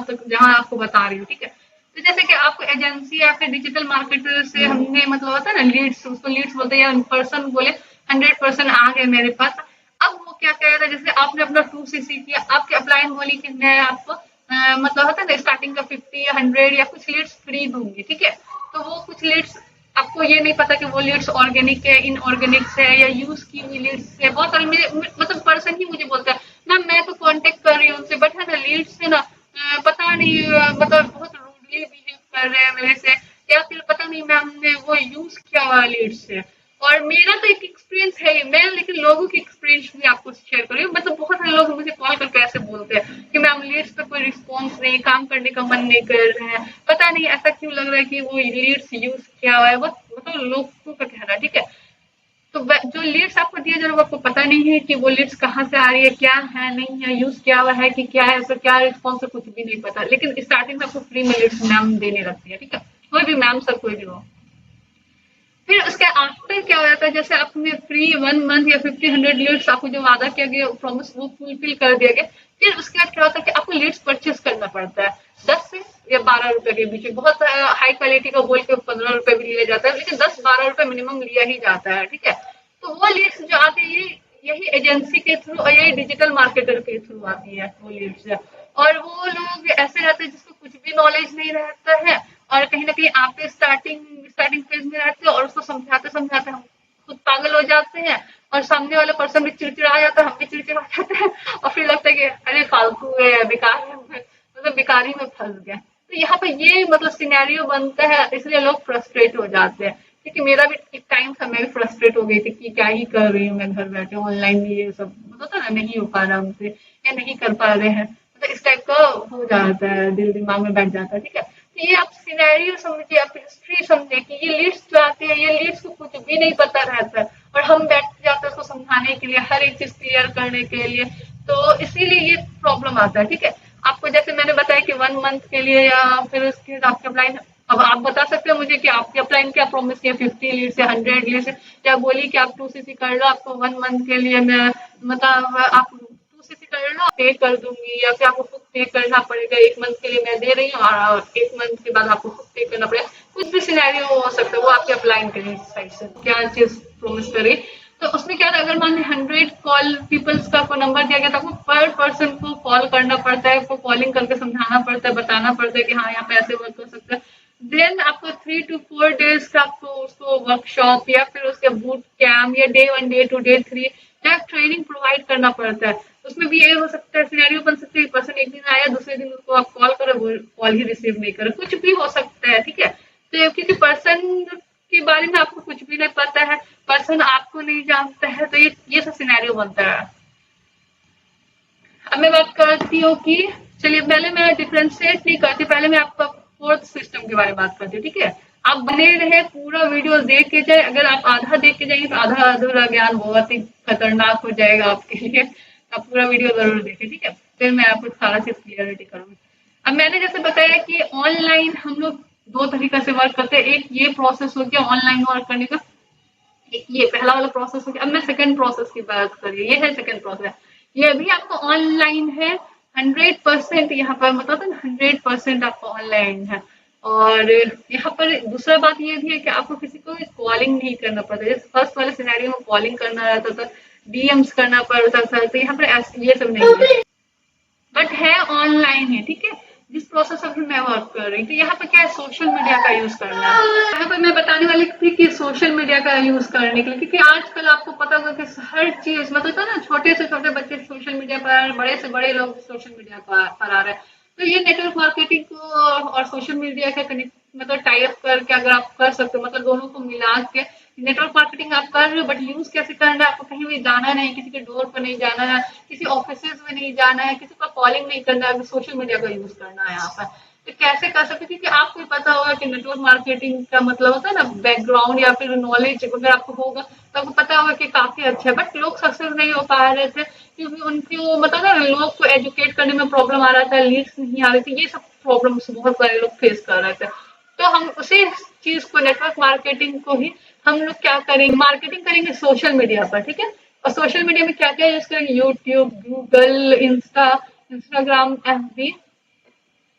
Speaker 1: आपको बता रही हूँ, ठीक है। तो जैसे कि आपको एजेंसी या फिर डिजिटल मार्केटर से हमने मतलब होता है ना लीड्स, उसको लीड्स बोलते हैं या पर्सन बोले 100% आ गए मेरे पास। अब वो क्या कह रहा है, जैसे आपने अपना 2cc किया, आपके अपलाइन बोली कि मैं आपको मतलब होता है ना स्टार्टिंग का 50 या 100 या कुछ लीड्स फ्री दूंगी, ठीक है। तो वो कुछ लीड्स आपको ये नहीं पता कि वो लीड्स ऑर्गेनिक है, इनऑर्गेनिक है या यूज की हुई लीड्स है। बहुत सारे मेरे मतलब पर्सन ही मुझे बोलता है मैम मैं तो कांटेक्ट कर रही हूँ उनसे, बट है ना लीड्स से ना पता नहीं मतलब बहुत रूडली बिहेव कर रहे हैं मेरे से, या फिर पता नहीं मैम ने वो यूज किया हुआ लीड्स से। और मेरा तो एक एक्सपीरियंस है ही, मैं लेकिन लोगों की एक्सपीरियंस भी आपको शेयर कर रही हूँ। मतलब बहुत सारे लोग मुझे कॉल करके ऐसे बोलते हैं कि मैम लीड्स पे कोई रिस्पॉन्स नहीं, काम करने का मन नहीं कर रहा है, पता नहीं ऐसा क्यों लग रहा है कि वो लीड्स यूज किया हुआ है, वो मतलब लोगों का कहना, ठीक है। तो जो लीड्स आपको दिए जा रहे आपको पता नहीं है कि वो लीड्स कहाँ से आ रही है, क्या है, नहीं है, यूज किया हुआ है कि क्या है, उसका क्या रिस्पॉन्स है, कुछ भी नहीं पता। लेकिन स्टार्टिंग में आपको फ्री में लीड्स मैम देने लगती है, ठीक है, कोई भी मैम सर कोई भी हो। फिर उसके आफ्टर क्या हो जाता है, जैसे आपने फ्री 1 मंथ या 50-100 लीड्स आपको जो वादा किया गया प्रॉमिस वो फुलफिल कर दिया गया। फिर उसके बाद क्या होता है कि आपको लीड्स परचेज करना पड़ता है 10 से या 12 रुपए के बीच में। बहुत हाई क्वालिटी का बोल के 15 रुपए भी लिया जाता है, लेकिन 10-12 रुपए मिनिमम लिया ही जाता है, ठीक है। तो वो लीड्स जो आती है यही एजेंसी के थ्रू और यही डिजिटल मार्केटर के थ्रू आती है वो लीड्स। और वो लोग ऐसे रहते हैं जिसको कुछ भी नॉलेज नहीं रहता है, और कहीं ना कहीं आप स्टार्टिंग स्टार्टिंग फेज में रहते हो और उसको समझाते समझाते हम खुद पागल हो जाते हैं, और सामने वाला पर्सन भी चिड़चिड़ा जाता है, हम भी चिड़चिड़ा जाते हैं, और फिर लगता है कि अरे फालतू है, बेकार है, मतलब बेकारी में फंस गया। तो यहाँ पे ये मतलब सिनेरियो बनता है, इसलिए लोग फ्रस्ट्रेट हो जाते हैं। क्योंकि मेरा भी एक टाइम था, मैं भी फ्रस्ट्रेट हो गई थी कि क्या ही कर रही हूँ मैं घर बैठे ऑनलाइन, ये सब मतलब ना नहीं हो पा रहा हमसे या नहीं कर पा रहे हैं, मतलब इस टाइप का हो जाता है, दिल दिमाग में बैठ जाता है, ठीक है। तो ये आप सिनेरियो समझिए, आप हिस्ट्री समझिए कि ये लीड्स जो आती है ये लीड्स को कुछ भी नहीं पता रहता है, और हम बैठ जाते हैं उसको समझाने के लिए, हर एक चीज क्लियर करने के लिए। तो इसीलिए ये प्रॉब्लम आता है, ठीक है। आपको जैसे मैंने बताया कि 1 मंथ के लिए या फिर उसके आपके अपलाइन, अब आप बता सकते हो मुझे कि आपके अपलाइन क्या प्रॉमिस किया, 50 लीड्स या 100 लीड्स, या बोली कि आप 2cc कर लो, आपको 1 मंथ के लिए मैं मतलब आप 2cc कर लो पे कर दूंगी, या फिर आपको खुद पे करना पड़ेगा, 1 मंथ के लिए मैं दे रही हूँ और 1 मंथ के बाद आपको खुद पे करना पड़ेगा। कुछ भी सिनेरियो हो सकता है, वो आपके अपलाइन करें साइड से क्या चीज प्रोमिस करे। तो उसमें क्या था, अगर मान ली 100 कॉल पीपल्स का आपको नंबर दिया गया था, आपको पर पर्सन को कॉल करना पड़ता है, आपको कॉलिंग करके समझाना पड़ता है, बताना पड़ता है कि हाँ यहाँ पे ऐसे वर्क कर सकते हैं। देन आपको 3 to 4 डेज का आपको उसको वर्कशॉप या फिर उसके बूट कैम्प या Day 1 Day 2 Day 3 या ट्रेनिंग प्रोवाइड करना पड़ता है। उसमें भी ये हो सकता है, सिनेरियो बन सकता है, पर्सन एक दिन आया, दूसरे दिन उसको आप कॉल करो, वो कॉल ही रिसीव नहीं करे, कुछ भी हो सकता है, ठीक है। तो क्योंकि पर्सन के बारे में आपको कुछ भी नहीं पता है, पर्सन आपको नहीं जानता है, तो ये सब सिनेरियो बनता है। अब मैं बात करती हूँ कि चलिए पहले मैं डिफ्रेंशिएट नहीं करती, पहले मैं आपका फोर्थ सिस्टम के बारे में बात करती हूँ, ठीक है। आप बने रहे, पूरा वीडियो देख के जाए, अगर आप आधा देख के जाएंगे तो आधा अधूरा ज्ञान बहुत ही खतरनाक हो जाएगा आपके लिए। आप पूरा वीडियो जरूर देखें, ठीक है। फिर मैं आपको सारा चीज क्लियरिटी करूंगी। अब मैंने जैसे बताया कि ऑनलाइन हम लोग दो तरीका से वर्क करते हैं। एक ये प्रोसेस हो गया ऑनलाइन वर्क करने का, एक ये पहला वाला प्रोसेस हो गया। अब मैं सेकंड प्रोसेस की बात कर रही हूँ, ये है सेकंड प्रोसेस। ये भी आपको ऑनलाइन है 100%, यहाँ पर मतलब 100% आपको ऑनलाइन है। और यहाँ पर दूसरा बात ये भी है कि आपको किसी को कॉलिंग नहीं करना पड़ता। जैसे फर्स्ट वाले सिनेरियो में कॉलिंग करना रहता था, डीएम्स करना पड़ता था, तो यहाँ पर ये सब नहीं है, बट है ऑनलाइन है, ठीक है। जिस प्रोसेस पर मैं वर्क कर रही थी, यहाँ पे क्या है, सोशल मीडिया का यूज करना है। यहाँ पर मैं बताने वाली थी कि सोशल मीडिया का यूज करने के लिए, क्योंकि आजकल आपको पता होगा कि हर चीज मतलब ना, छोटे से छोटे बच्चे सोशल मीडिया पर, बड़े से बड़े लोग सोशल मीडिया पर आ रहे हैं। तो ये नेटवर्क मार्केटिंग को और सोशल मीडिया का कनेक्ट मतलब टाई अप करके अगर आप कर सकते हो, मतलब दोनों को मिला के नेटवर्क मार्केटिंग आप कर रहे हो, बट यूज कैसे करना है, आपको कहीं भी जाना नहीं, किसी के डोर पर नहीं जाना है, किसी ऑफिस में नहीं जाना है, किसी का कॉलिंग नहीं करना है, सोशल मीडिया का यूज करना है यहाँ पर। तो कैसे कर सकते, क्योंकि आपको पता होगा कि नेटवर्क मार्केटिंग का मतलब होता है ना, बैकग्राउंड या फिर नॉलेज अगर आपको होगा तो आपको पता होगा कि काफी अच्छा है। बट लोग सक्सेस नहीं हो पा रहे थे क्योंकि उनकी वो मतलब ना, लोग को एजुकेट करने में प्रॉब्लम आ रहा था, लीड्स नहीं आ रही थी, ये सब प्रॉब्लम्स बहुत सारे लोग फेस कर रहे थे। तो हम उसी चीज को, नेटवर्क मार्केटिंग को ही हम लोग क्या करेंगे, मार्केटिंग करेंगे सोशल मीडिया पर, ठीक है। और सोशल मीडिया में क्या क्या यूज करेंगे, यूट्यूब, गूगल, इंस्टाग्राम, एफबी,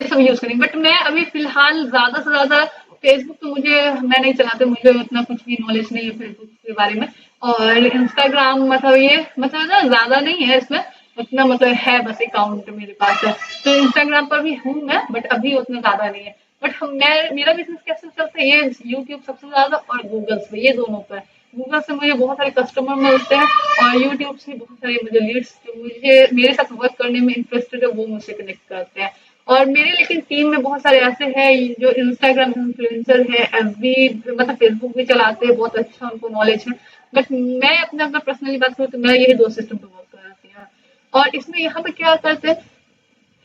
Speaker 1: ये सब यूज करेंगे। बट मैं अभी फिलहाल ज्यादा से ज्यादा फेसबुक, तो मैं नहीं चलाती, मुझे उतना कुछ भी नॉलेज नहीं है फेसबुक के बारे में। और इंस्टाग्राम मतलब ये मतलब ना ज्यादा नहीं है इसमें उतना, मतलब है बस अकाउंट मेरे पास है, तो इंस्टाग्राम पर भी हूँ मैं, बट अभी उतना ज्यादा नहीं है। बट मैं, मेरा बिजनेस कैसे चलता है, ये यूट्यूब सबसे ज्यादा और गूगल से, ये दोनों पर। गूगल से मुझे बहुत सारे कस्टमर मिलते हैं और यूट्यूब से बहुत सारे मुझे लीड्स, जो मुझे मेरे साथ वर्क करने में इंटरेस्टेड है, वो मुझसे कनेक्ट करते हैं। और मेरे लेकिन टीम में बहुत सारे ऐसे हैं जो इंस्टाग्राम इन्फ्लुएंसर है, एफबी मतलब फेसबुक भी चलाते हैं, बहुत अच्छा उनको नॉलेज है। बट मैं अपना अगर पर्सनली बात करूँ तो मैं यही दो सिस्टम पे वर्क करती हूँ। और इसमें यहाँ पे क्या करते हैं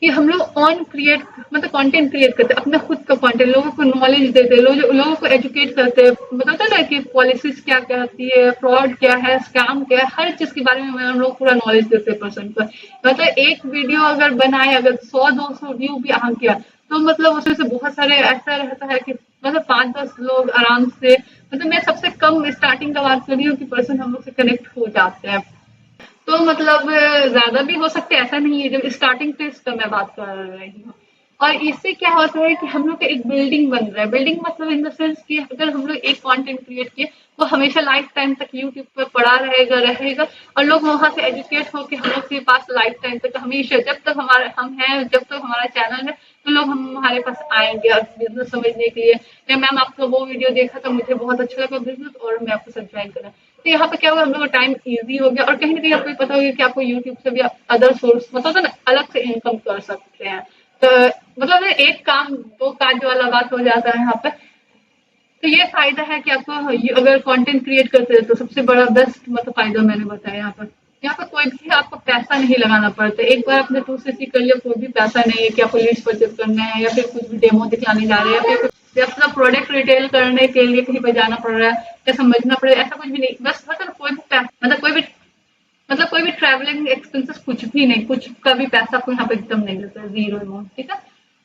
Speaker 1: कि हम लोग ऑन क्रिएट मतलब कंटेंट क्रिएट करते हैं, अपना खुद का कंटेंट, लोगों को नॉलेज देते हैं, लोगों को एजुकेट करते हैं, बताते हैं ना कि पॉलिसीज क्या कहती है, फ्रॉड क्या है, स्कैम क्या है, हर चीज के बारे में हम लोग पूरा नॉलेज देते हैं पर्सन को। मतलब एक वीडियो अगर बनाए, अगर 100-200 व्यू भी आ गया, तो मतलब उसमें से बहुत सारे ऐसा रहता है कि मतलब 5-10 लोग आराम से, मतलब मैं सबसे कम स्टार्टिंग का बात कर रही हूँ कि पर्सन हम लोग से कनेक्ट हो जाते हैं। तो मतलब ज्यादा भी हो सकते हैं, ऐसा नहीं है, जब स्टार्टिंग फेज का मैं बात कर रही हूँ। और इससे क्या होता है कि हम लोग का एक बिल्डिंग बन रहा है, बिल्डिंग मतलब इन द सेंस कि अगर हम लोग एक कंटेंट क्रिएट किए, वो हमेशा लाइफ टाइम तक यूट्यूब पर पड़ा रहेगा रहेगा, और लोग वहां से एजुकेट होकर हम लोग के पास लाइफ टाइम तक, हमेशा जब तक हमारे हम हैं, जब तक हमारा चैनल है, तो लोग हमारे पास आएंगे बिजनेस समझने के लिए, या मैम आपका वो वीडियो देखा था, मुझे बहुत अच्छा लगा बिजनेस और मैं आपको सब ज्वाइन करा। तो यहाँ पे क्या हुआ, हम लोग का टाइम इजी हो गया, और कहीं ना कहीं आपको पता होगा कि आपको यूट्यूब से भी आप अदर सोर्स मतलब ना अलग से इनकम कर सकते हैं। तो मतलब एक काम दो काज वाला बात हो जाता है यहाँ पे। तो ये फायदा है कि आपको अगर कंटेंट क्रिएट करते हैं तो सबसे बड़ा बेस्ट मतलब फायदा मैंने बताया यहाँ पर। यहाँ पर कोई भी आपको पैसा नहीं लगाना पड़ता, एक बार आपने 2cc कर लिया, कोई भी पैसा नहीं है कि आपको लीड्स परचेज करना है या फिर कुछ भी डेमो दिखाने जा रहे हैं या फिर कुछ अपना प्रोडक्ट रिटेल करने के लिए कहीं पर जाना पड़ रहा है या समझना पड़ रहा है, ऐसा कुछ भी नहीं। बस मतलब कोई भी ट्रैवलिंग एक्सपेंसेस कुछ भी नहीं, कुछ का भी पैसा आपको यहाँ पे एकदम नहीं लगता है, जीरो अमाउंट, ठीक है।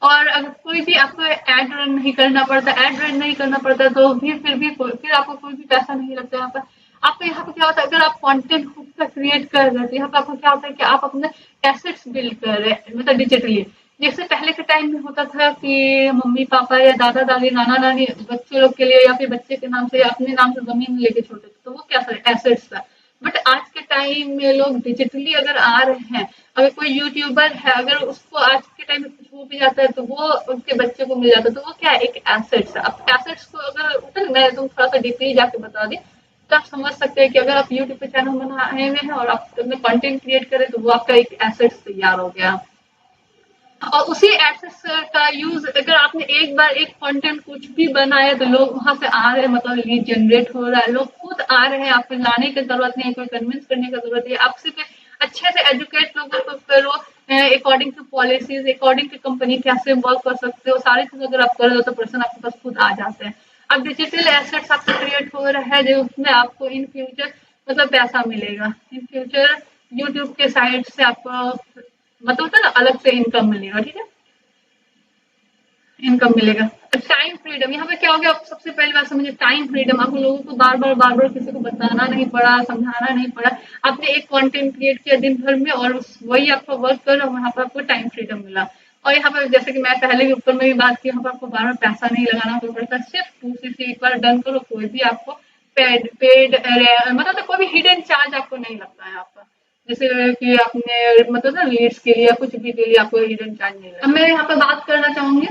Speaker 1: और अगर कोई भी आपको एड रन नहीं करना पड़ता, तो फिर आपको कोई भी पैसा नहीं लगता यहाँ पर। आपको यहाँ पे क्या होता है, अगर आप कंटेंट खुद का क्रिएट कर रहे हैं तो यहाँ पे आपको क्या होता है कि आप अपने एसेट्स बिल्ड कर रहे हैं, मतलब डिजिटली। जैसे पहले के टाइम में होता था कि मम्मी पापा या दादा दादी नाना नानी बच्चे लोग के लिए या फिर बच्चे के नाम से या अपने नाम से जमीन लेके छोड़ते थे, तो वो क्या एसेट्स था। बट आज के टाइम में लोग डिजिटली अगर आ रहे हैं, अगर कोई यूट्यूबर है, अगर उसको आज के टाइम में कुछ हो भी जाता है तो वो उसके बच्चे को मिल जाता है, तो वो क्या है, एक एसेट्स है। अब एसेट्स को अगर मैं तुम थोड़ा सा डीपली जाके बता दी तो आप समझ सकते हैं कि अगर आप यूट्यूब पे चैनल बनाए हुए हैं और आप अपने कंटेंट क्रिएट करें तो वो आपका एक एसेट्स तैयार हो गया। और उसी एसेट्स का यूज अगर आपने एक बार एक कंटेंट कुछ भी बनाया तो लोग वहां से आ रहे हैं, मतलब लीड जनरेट हो रहा है, लोग खुद आ रहे हैं, आपको लाने की जरूरत नहीं है, कोई कन्विंस करने की जरूरत नहीं है, आप सिर्फ अच्छे से एजुकेट लोगों को करो according to policies, according to company कैसे वर्क कर सकते हो, सारी चीज अगर आप कर रहे हो तो पर्सन आपके पास खुद आ जाते हैं। अब डिजिटल एसेट्स आपको क्रिएट हो रहा है जो उसमें आपको इन फ्यूचर मतलब पैसा मिलेगा, इन फ्यूचर यूट्यूब के साइड से आपको मतलब होता है ना अलग से इनकम मिलेगा, ठीक है, इनकम मिलेगा। टाइम फ्रीडम, यहाँ पे क्या हो गया, आप सबसे पहली बात समझिए, टाइम फ्रीडम। आपको लोगों को बार बार किसी को बताना नहीं पड़ा, समझाना नहीं पड़ा। आपने एक कंटेंट क्रिएट किया दिन भर में और वही आपका वर्क कर, और वहां पर आपको टाइम फ्रीडम मिला। और यहाँ पर जैसे कि मैं पहले भी ऊपर में भी बात की, यहाँ पर आपको बार बार पैसा नहीं लगाना पड़ता, सिर्फ 2cc एक बार डन करो, कोई भी आपको पेड मतलब तो कोई भी हिडन चार्ज आपको नहीं लगता है यहाँ पर। जैसे कि आपने मतलब ना लीड्स के लिए कुछ भी के लिए आपको हिडन चार्ज नहीं लगता। अब मैं यहाँ पे बात करना चाहूंगी,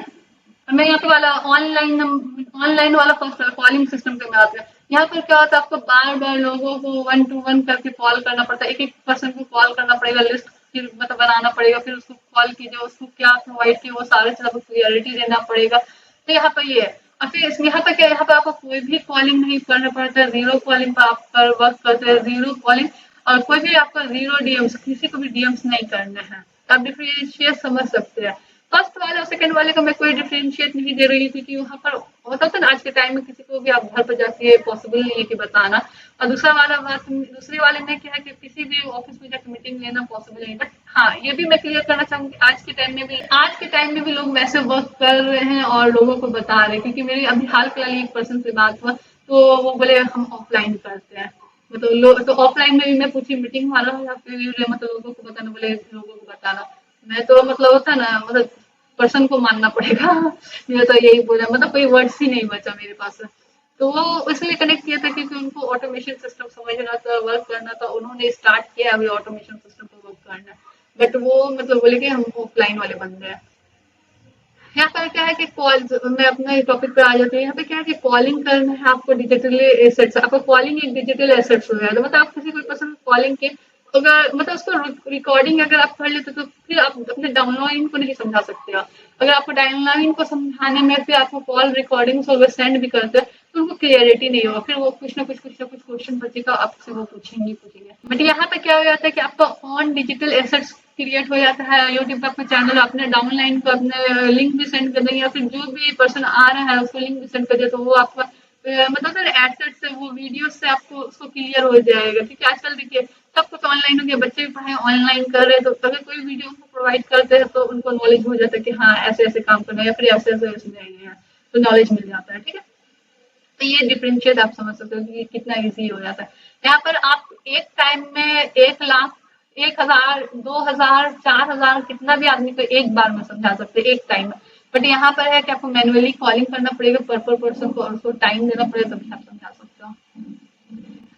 Speaker 1: मैं यहाँ पे वाला ऑनलाइन वाला फर्स्ट कॉलिंग सिस्टम पे बात है। यहाँ पर क्या होता है, आपको बार बार लोगों को 1 to 1 करके कॉल करना पड़ता है, एक एक पर्सन को कॉल करना पड़ेगा, लिस्ट फिर मतलब बनाना पड़ेगा, फिर उसको कॉल कीजिए, उसको क्या प्रोवाइड किए वो सारे चीज आपको क्लियरिटी देना पड़ेगा। तो यहाँ पर ये है। और फिर यहाँ पर क्या, यहाँ पर आपको कोई भी कॉलिंग नहीं करना पड़ता है, जीरो कॉलिंग पर आप पर वर्क करते हैं, जीरो कॉलिंग। और कोई भी आपका जीरो डीएम्स, किसी को भी डीएम्स नहीं करने हैं। आप डिफरेंशिएट समझ सकते हैं। फर्स्ट वाले और सेकंड वाले का मैं कोई डिफरेंशिएट नहीं दे रही, क्योंकि वहां पर होता था ना आज के टाइम में किसी को भी आप घर पर जाके पॉसिबल नहीं है कि बताना। और दूसरा वाला बात, दूसरी वाले में क्या है कि किसी भी ऑफिस में जाकर मीटिंग लेना पॉसिबल नहीं। बट हाँ, ये भी मैं क्लियर करना चाहूंगी, आज के टाइम में भी लोग वैसे वर्क कर रहे हैं और लोगों को बता रहे हैं। क्योंकि मेरी अभी हाल फिलहाल एक पर्सन से बात हुआ, तो वो बोले हम ऑफलाइन करते हैं। मतलब लोग तो ऑफलाइन में भी मैं पूछी मीटिंग वाला या फिर मतलब लोगों को बताना, बोले लोगों को बताना। मैं तो मतलब होता ना, मतलब पर्सन को मानना पड़ेगा। मेरा तो यही बोला, मतलब कोई वर्ड्स ही नहीं बचा मेरे पास। तो वो इसलिए कनेक्ट किया था क्योंकि उनको ऑटोमेशन सिस्टम समझना था, वर्क करना था, उन्होंने स्टार्ट किया अभी ऑटोमेशन सिस्टम पर वर्क करना। बट वो मतलब बोले कि हम ऑफलाइन वाले बंदे हैं। यहाँ पर क्या है कि कॉल, मैं अपने टॉपिक पर आ जाती हूँ। यहाँ पे क्या है कि कॉलिंग करना है आपको डिजिटली एसेट्स, आपका कॉलिंग एक डिजिटल एसेट्स हो गया। तो मतलब आप किसी कोई पर्सन कॉलिंग के अगर मतलब उसको रिकॉर्डिंग अगर आप कर लेते तो फिर आप अपने डाउनलाइन को नहीं समझा सकते आप। अगर आपको डाउनलाइन को समझाने में फिर आपको कॉल रिकॉर्डिंग से अगर सेंड भी करते हैं तो उनको क्लियरिटी नहीं होगा, फिर वो कुछ ना कुछ क्वेश्चन बचेगा आपसे, वो पूछेंगे। बट यहाँ पे क्या हो जाता है कि आपका ऑन डिजिटल एसेट्स क्रिएट हो जाता है। यूट्यूब पे अपना चैनल अपने डाउनलाइन को अपने लिंक भी सेंड कर देंगे, या फिर जो भी पर्सन आ रहा है उसको लिंक भी सेंड कर दिया, तो वो आपका मतलब एसेट से, वो वीडियो से आपको उसको क्लियर हो जाएगा। क्योंकि आजकल देखिए सब कुछ ऑनलाइन हो गया, बच्चे भी पढ़ाई ऑनलाइन कर रहे हैं, तो अगर कोई वीडियो उनको प्रोवाइड करते हैं तो उनको नॉलेज हो जाता है कि हाँ ऐसे ऐसे काम करना है, या फिर ऐसे ऐसे इसमें है, तो नॉलेज मिल जाता है, ठीक है। तो ये डिफरेंशिएट आप समझ सकते हो कि कितना इजी हो जाता है। यहाँ पर आप एक टाइम में 1 लाख, 1,000, 2,000, 4,000 कितना भी आदमी को एक बार में समझा सकते हैं एक टाइम में। बट यहाँ पर है कि आपको मैनुअली कॉलिंग करना पड़ेगा पर पर्सन को, और उसको टाइम देना पड़ेगा, तभी आप समझा सकते हो।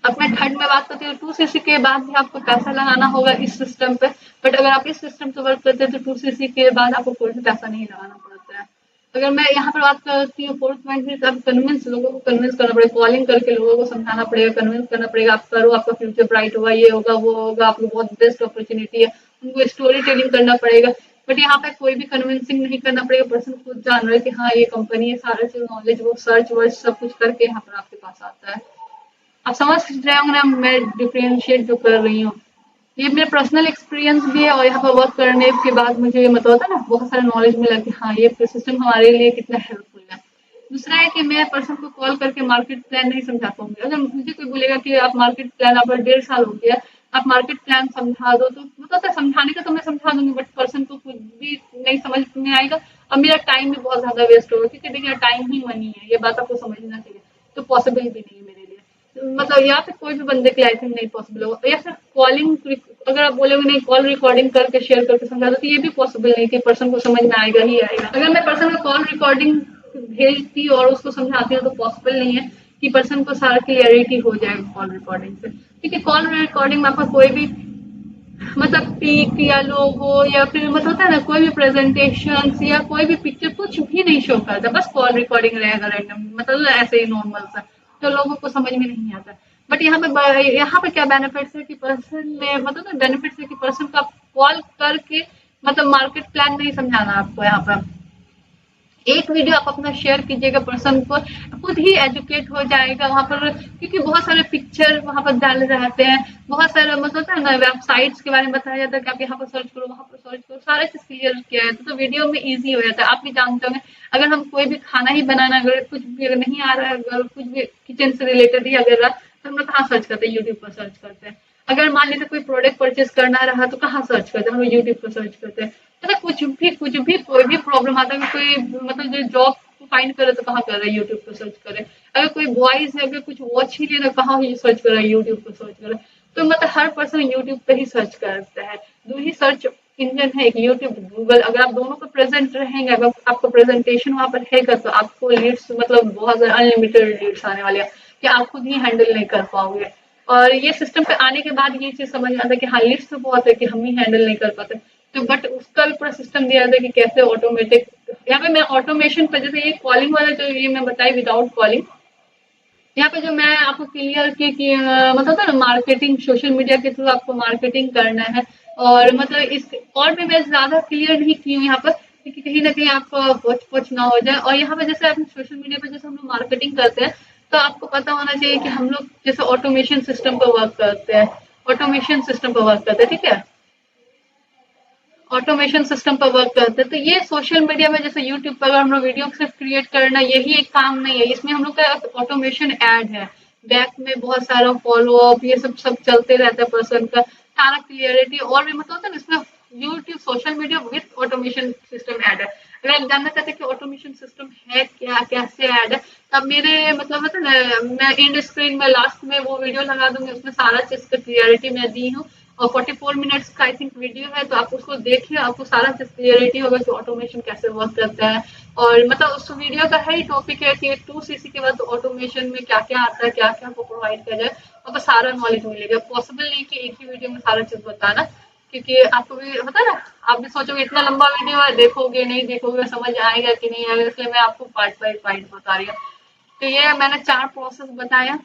Speaker 1: अब मैं थर्ड में बात करती हूँ, 2cc के बाद भी आपको पैसा लगाना होगा इस सिस्टम पे। बट अगर आप इस सिस्टम से वर्क करते हैं तो 2cc के बाद आपको कोई भी पैसा नहीं लगाना पड़ता है। अगर मैं यहाँ पर बात करती हूँ फोर्थ पॉइंट में, अब कन्विंस, लोगों को कन्विंस करना पड़ेगा, कॉलिंग करके लोगों को समझाना पड़ेगा, कन्विंस करना पड़ेगा, आप करो, आपका फ्यूचर ब्राइट होगा, ये होगा वो होगा, आपको बहुत बेस्ट अपॉर्चुनिटी है। उनको स्टोरी टेलिंग करना पड़ेगा। बट यहाँ पे कोई भी कन्विंसिंग नहीं करना पड़ेगा, पर्सन खुद जान रहे कि हाँ ये कंपनी है, सारे चीज नॉलेज वो सर्च वर्च सब कुछ करके यहाँ पर आपके पास आता है। आप समझ रहे होंगे ना मैं डिफरेंशिएट जो कर रही हूँ। ये मेरा पर्सनल एक्सपीरियंस भी है, और यहाँ पर वर्क करने के बाद मुझे मतलब होता है ना बहुत सारा नॉलेज मिला कि हाँ ये सिस्टम हमारे लिए कितना हेल्पफुल है। दूसरा है कि मैं पर्सन को कॉल करके मार्केट प्लान नहीं समझा पाऊंगी। अगर मुझे कोई बोलेगा कि आप मार्केट प्लान, आप 1.5 साल हो गया, आप मार्केट प्लान समझा दो, तो मतलब है समझाने का तो मैं समझा दूंगी, बट पर्सन को कुछ भी नहीं समझ में आएगा, और मेरा टाइम भी बहुत ज्यादा वेस्ट होगा। क्योंकि देखिए टाइम ही मनी है, ये बात आपको समझना चाहिए। तो पॉसिबल भी नहीं है मेरे लिए, मतलब या फिर कोई भी बंदे के लिए आई थिंक नहीं पॉसिबल होगा। या फिर कॉलिंग, अगर आप बोलोगे नहीं कॉल रिकॉर्डिंग करके शेयर करके समझा दो, तो ये भी पॉसिबल नहीं कि पर्सन को समझ में आएगा ही आएगा। अगर मैं पर्सन को कॉल रिकॉर्डिंग भेजती और उसको समझाती हूँ तो पॉसिबल नहीं है कि पर्सन को सारा क्लियरिटी हो जाएगा कॉल रिकॉर्डिंग से। क्योंकि कॉल रिकॉर्डिंग में आपका कोई भी मतलब पिक या लोगो या फिर मतलब होता है ना कोई भी प्रेजेंटेशन या कोई भी पिक्चर कुछ भी नहीं शो करता, बस कॉल रिकॉर्डिंग रहेगा रैंडम, मतलब ऐसे ही नॉर्मल सा, तो लोगों को समझ में नहीं आता। बट यहाँ पे क्या बेनिफिट्स है कि पर्सन में मतलब ना बेनिफिट्स है कि पर्सन को आप कॉल करके मतलब मार्केट प्लान नहीं समझाना आपको। यहाँ पर एक वीडियो आप अपना शेयर कीजिएगा, पर्सन को खुद ही एजुकेट हो जाएगा वहां पर। क्योंकि बहुत सारे पिक्चर वहां पर डाले रहते हैं, बहुत सारे मतलब होता है ना वेबसाइट्स के बारे में बताया जाता है कि आप यहाँ पर सर्च करो, वहां पर सर्च करो, सारा चीज क्लियर किया है तो वीडियो में इजी हो जाता है। आप भी जानते होंगे अगर हम कोई भी खाना ही बनाना, अगर कुछ भी अगर नहीं आ रहा है, अगर कुछ भी किचन से रिलेटेड ही अगर तो हम लोग कहाँ सर्च करते हैं, यूट्यूब पर सर्च करते हैं। अगर मान लीजिए कोई प्रोडक्ट परचेज करना रहा तो कहाँ सर्च करते हैं, हम लोग यूट्यूब पर सर्च करते हैं। मतलब कुछ भी कोई भी प्रॉब्लम आता है, कोई मतलब जो जॉब फाइंड करे तो कहाँ कर रहे हैं, यूट्यूब पर सर्च करे। अगर कोई बॉयज है, अगर कुछ वॉच ही लेना, कहाँ ही सर्च कर रहा है, यूट्यूब पर सर्च कर रहा है। तो मतलब हर पर्सन यूट्यूब पे ही सर्च करता है। दो ही सर्च इंजन है, एक यूट्यूब, गूगल। अगर आप दोनों पे प्रेजेंट रहेंगे, अगर आपका प्रेजेंटेशन वहां पर है तो आपको लीड्स मतलब बहुत अनलिमिटेड लीड्स आने वाले हैं कि आप खुद ही हैंडल नहीं कर पाओगे। और ये सिस्टम पे आने के बाद ये चीज समझ आता है कि हाँ, लीड्स तो बहुत है कि हम ही हैंडल नहीं कर पाते। तो बट उसका भी पूरा सिस्टम दिया जाता है कि कैसे ऑटोमेटिक। यहाँ पे मैं ऑटोमेशन पर, जैसे ये कॉलिंग वाला जो ये मैं बताई विदाउट कॉलिंग, यहाँ पे जो मैं आपको क्लियर की कि मतलब था ना, मार्केटिंग सोशल मीडिया के थ्रू आपको मार्केटिंग करना है। और मतलब इस और भी मैं ज्यादा क्लियर नहीं की हूँ यहाँ पर, क्योंकि कहीं ना कहीं आपको पोच पोच ना हो जाए। और यहाँ पे जैसे आप सोशल मीडिया पे जैसे हम लोग मार्केटिंग करते हैं, तो आपको पता होना चाहिए कि हम लोग जैसे ऑटोमेशन सिस्टम पर वर्क करते हैं, ऑटोमेशन सिस्टम पर वर्क करते हैं, ठीक है। ऑटोमेशन सिस्टम पर वर्क करते हैं। तो ये सोशल मीडिया में जैसे यूट्यूब पर अगर हम लोग वीडियो सिर्फ क्रिएट करना यही एक काम नहीं है, इसमें हम लोग का ऑटोमेशन ऐड है, बैक में बहुत सारा फॉलो अप, ये सब चलते रहता है पर्सन का, सारा क्लियरिटी। और भी मतलब होता है ना, इसमें YouTube social media with automation system add है। अगर आप जानना चाहते हैं कि ऑटोमेशन सिस्टम है क्या, कैसे ऐड है, तब मेरे मतलब होता है ना, मैं एंड स्क्रीन में लास्ट में वो वीडियो लगा दूंगी, उसमें सारा चीज का क्लियरिटी मैं दी हूँ। और 44 मिनट्स का आई थिंक वीडियो है, तो आप उसको देखिए, आपको सारा चीज क्लियरिटी होगा कि ऑटोमेशन कैसे वर्क करता है। और मतलब उस वीडियो का है ही टॉपिक है कि 2cc के बाद ऑटोमेशन में क्या क्या आता है, क्या क्या आपको प्रोवाइड किया जाए, आपको सारा नॉलेज मिलेगा। पॉसिबल नहीं कि एक ही वीडियो में सारा चीज बताना, क्योंकि आपको भी होता है ना, आप भी सोचोगे इतना लंबा वीडियो है, देखोगे नहीं देखोगे, समझ आएगा कि नहीं आएगा, इसलिए मैं आपको पार्ट बाय पार्ट बता रही हूँ। तो ये मैंने 4 प्रोसेस बताया।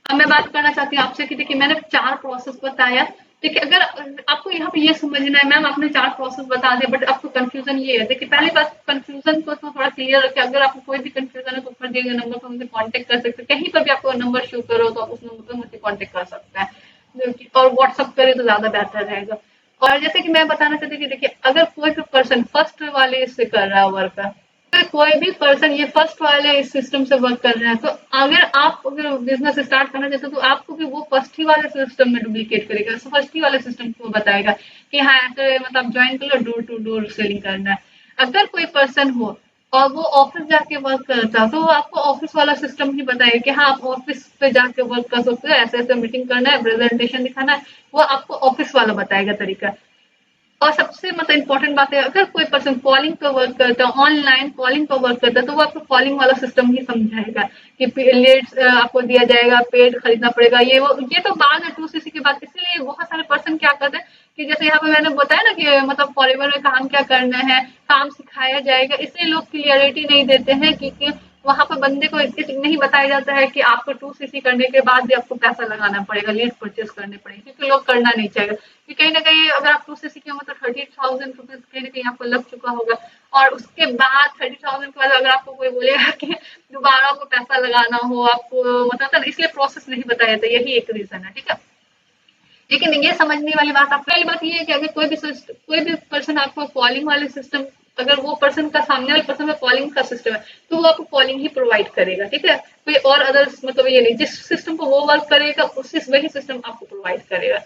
Speaker 1: अब मैं बात करना चाहती हूँ आपसे कि देखिए मैंने 4 प्रोसेस बताया। देखिए अगर आपको यहाँ पे ये समझना है, मैम आपने 4 प्रोसेस बता दिए बट आपको कंफ्यूजन ये है। देखिए पहली बात, कंफ्यूजन को तो थोड़ा क्लियर रखें। अगर आपको कोई भी कंफ्यूजन है तो ऊपर दिए गए नंबर पर मुझे कांटेक्ट कर सकते हैं। कहीं पर भी आपको नंबर शो करो तो आप उस नंबर पर मुझे कांटेक्ट कर सकते हैं, और व्हाट्सअप करें तो ज्यादा बेहतर रहेगा। और जैसे कि मैं बताना चाहती हूँ कि देखिए अगर कोई भी पर्सन फर्स्ट वाले इससे कर रहा है वर्क, अगर कोई भी पर्सन ये फर्स्ट वाले इस सिस्टम से वर्क कर रहे हैं, तो अगर बिजनेस स्टार्ट करना चाहते हो तो आपको भी वो फर्स्ट ही वाले सिस्टम में डुप्लीकेट करेगा, फर्स्ट ही वाले सिस्टम को बताएगा कि हाँ ऐसे मतलब ज्वाइन कर लो, डोर टू डोर सेलिंग करना है। अगर कोई पर्सन हो और वो ऑफिस जाके वर्क करता है, तो वो आपको ऑफिस वाला सिस्टम ही बताएगा कि हाँ आप ऑफिस पे जाके वर्क कर सकते हो, ऐसे ऐसे मीटिंग करना है, प्रेजेंटेशन दिखाना है, वो आपको ऑफिस वाला बताएगा तरीका। और सबसे मतलब इम्पोर्टेंट बात है, अगर कोई पर्सन कॉलिंग पे वर्क करता है, ऑनलाइन कॉलिंग पे वर्क करता है, तो वो आपको कॉलिंग वाला सिस्टम ही समझाएगा कि लीड्स आपको दिया जाएगा, पेड खरीदना पड़ेगा, ये तो बाद है 2cc के बाद। इसीलिए बहुत सारे पर्सन क्या करते हैं कि जैसे यहाँ पे मैंने बताया ना कि मतलब फॉरएवर में काम क्या करना है, काम सिखाया जाएगा, इसलिए लोग क्लियरिटी नहीं देते हैं, क्योंकि वहां पर बंदे को नहीं बताया जाता है कि आपको 2cc करने के बाद भी आपको पैसा लगाना पड़ेगा, लीड परचेज करने पड़ेंगे, क्योंकि लोग करना नहीं चाहेगा। कि कहीं ना कहीं अगर आप 2cc के मतलब 30,000 रुपीज कहीं ना कहीं आपको लग चुका होगा, और उसके बाद 30,000 के बाद अगर आपको कोई बोलेगा कि दोबारा आपको पैसा लगाना हो, आपको मतलब इसलिए प्रोसेस नहीं बताया जाता, यही एक रीजन है, ठीक है। लेकिन ये समझने वाली बात, आप पहली बात ये है कि अगर कोई भी पर्सन आपको कॉलिंग वाले सिस्टम, अगर वो पर्सन का सामने वाले पर्सन का कॉलिंग का सिस्टम है, तो वो आपको कॉलिंग ही प्रोवाइड करेगा, ठीक है। कोई और अदर मतलब ये नहीं, जिस सिस्टम पर वो वर्क करेगा उसी वही सिस्टम आपको प्रोवाइड करेगा।